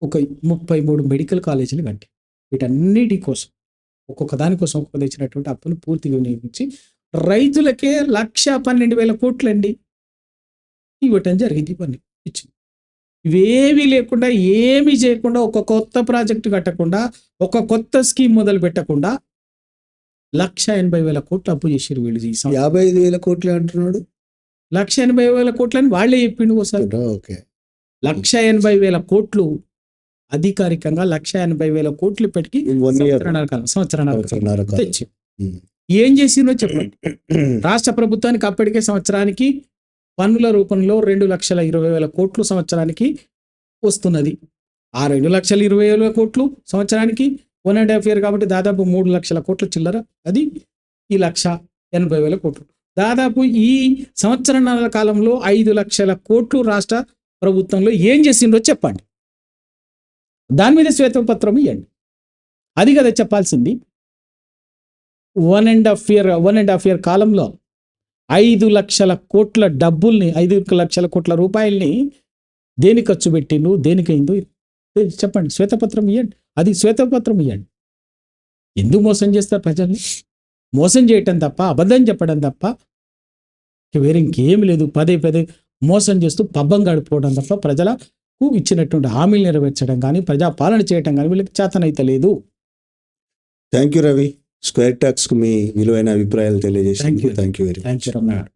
ఒక 33 మెడికల్ కాలేజీలు కట్టి, వీటన్నిటి కోసం ఒక్కొక్క దానికోసం ఒక్కొక్క తెచ్చినటువంటి అప్పును పూర్తిగా వినియోగించి రైతులకే 1,12,000 కోట్లండి ఇవ్వటం జరిగింది. ఇవన్నీ ఇచ్చింది. ఇవేమీ లేకుండా, ఏమీ చేయకుండా, ఒక కొత్త ప్రాజెక్టు కట్టకుండా, ఒక కొత్త స్కీమ్ మొదలు పెట్టకుండా 1,80,000 కోట్లు అప్పు చేసారు వీళ్ళు. 55,000 కోట్లు అంటున్నాడు. 1,80,000 కోట్లని వాళ్ళే చెప్పిండు ఒకసారి. 1,80,000 కోట్లు అధికారికంగా 1,80,000 కోట్లు ఇప్పటికీ సంవత్సరాల తెచ్చి ఏం చేసిందో చెప్పండి. రాష్ట్ర ప్రభుత్వానికి అప్పటికే సంవత్సరానికి పన్నుల రూపంలో 2,20,000 కోట్లు సంవత్సరానికి వస్తున్నది. ఆ 2,20,000 కోట్లు సంవత్సరానికి 1.5 year కాబట్టి దాదాపు 3 లక్షల కోట్ల చిల్లర. అది ఈ 1,80,000 కోట్లు. దాదాపు ఈ సంవత్సరాల కాలంలో 5 లక్షల కోట్లు రాష్ట్ర ప్రభుత్వంలో ఏం చేసిందో చెప్పండి. దాని మీద శ్వేతపత్రం ఇవ్వండి. అది కదా చెప్పాల్సింది. 1.5 year కాలంలో 5 లక్షల కోట్ల డబ్బుల్ని, 5 లక్షల కోట్ల రూపాయల్ని దేనికి ఖర్చు పెట్టిండు, దేనికైందో చెప్పండి. శ్వేతపత్రం ఇవ్వండి. అది శ్వేతపత్రం ఇవ్వండి. ఎందుకు మోసం చేస్తారు ప్రజల్ని? మోసం చేయటం తప్ప, అబద్ధం చెప్పడం తప్ప వేరే ఇంకేమి లేదు. పదే మోసం చేస్తూ పబ్బం గడిపోవడం తప్ప ప్రజలకు ఇచ్చినటువంటి హామీలు నెరవేర్చడం కానీ, ప్రజాపాలన చేయడం కానీ వీళ్ళకి చేతనైతే లేదు. Thank you Ravi. స్క్వేర్ టాక్స్కు మీ విలువైన అభిప్రాయాలు తెలియజేసి thank you very much. Thank you Ramana గారు.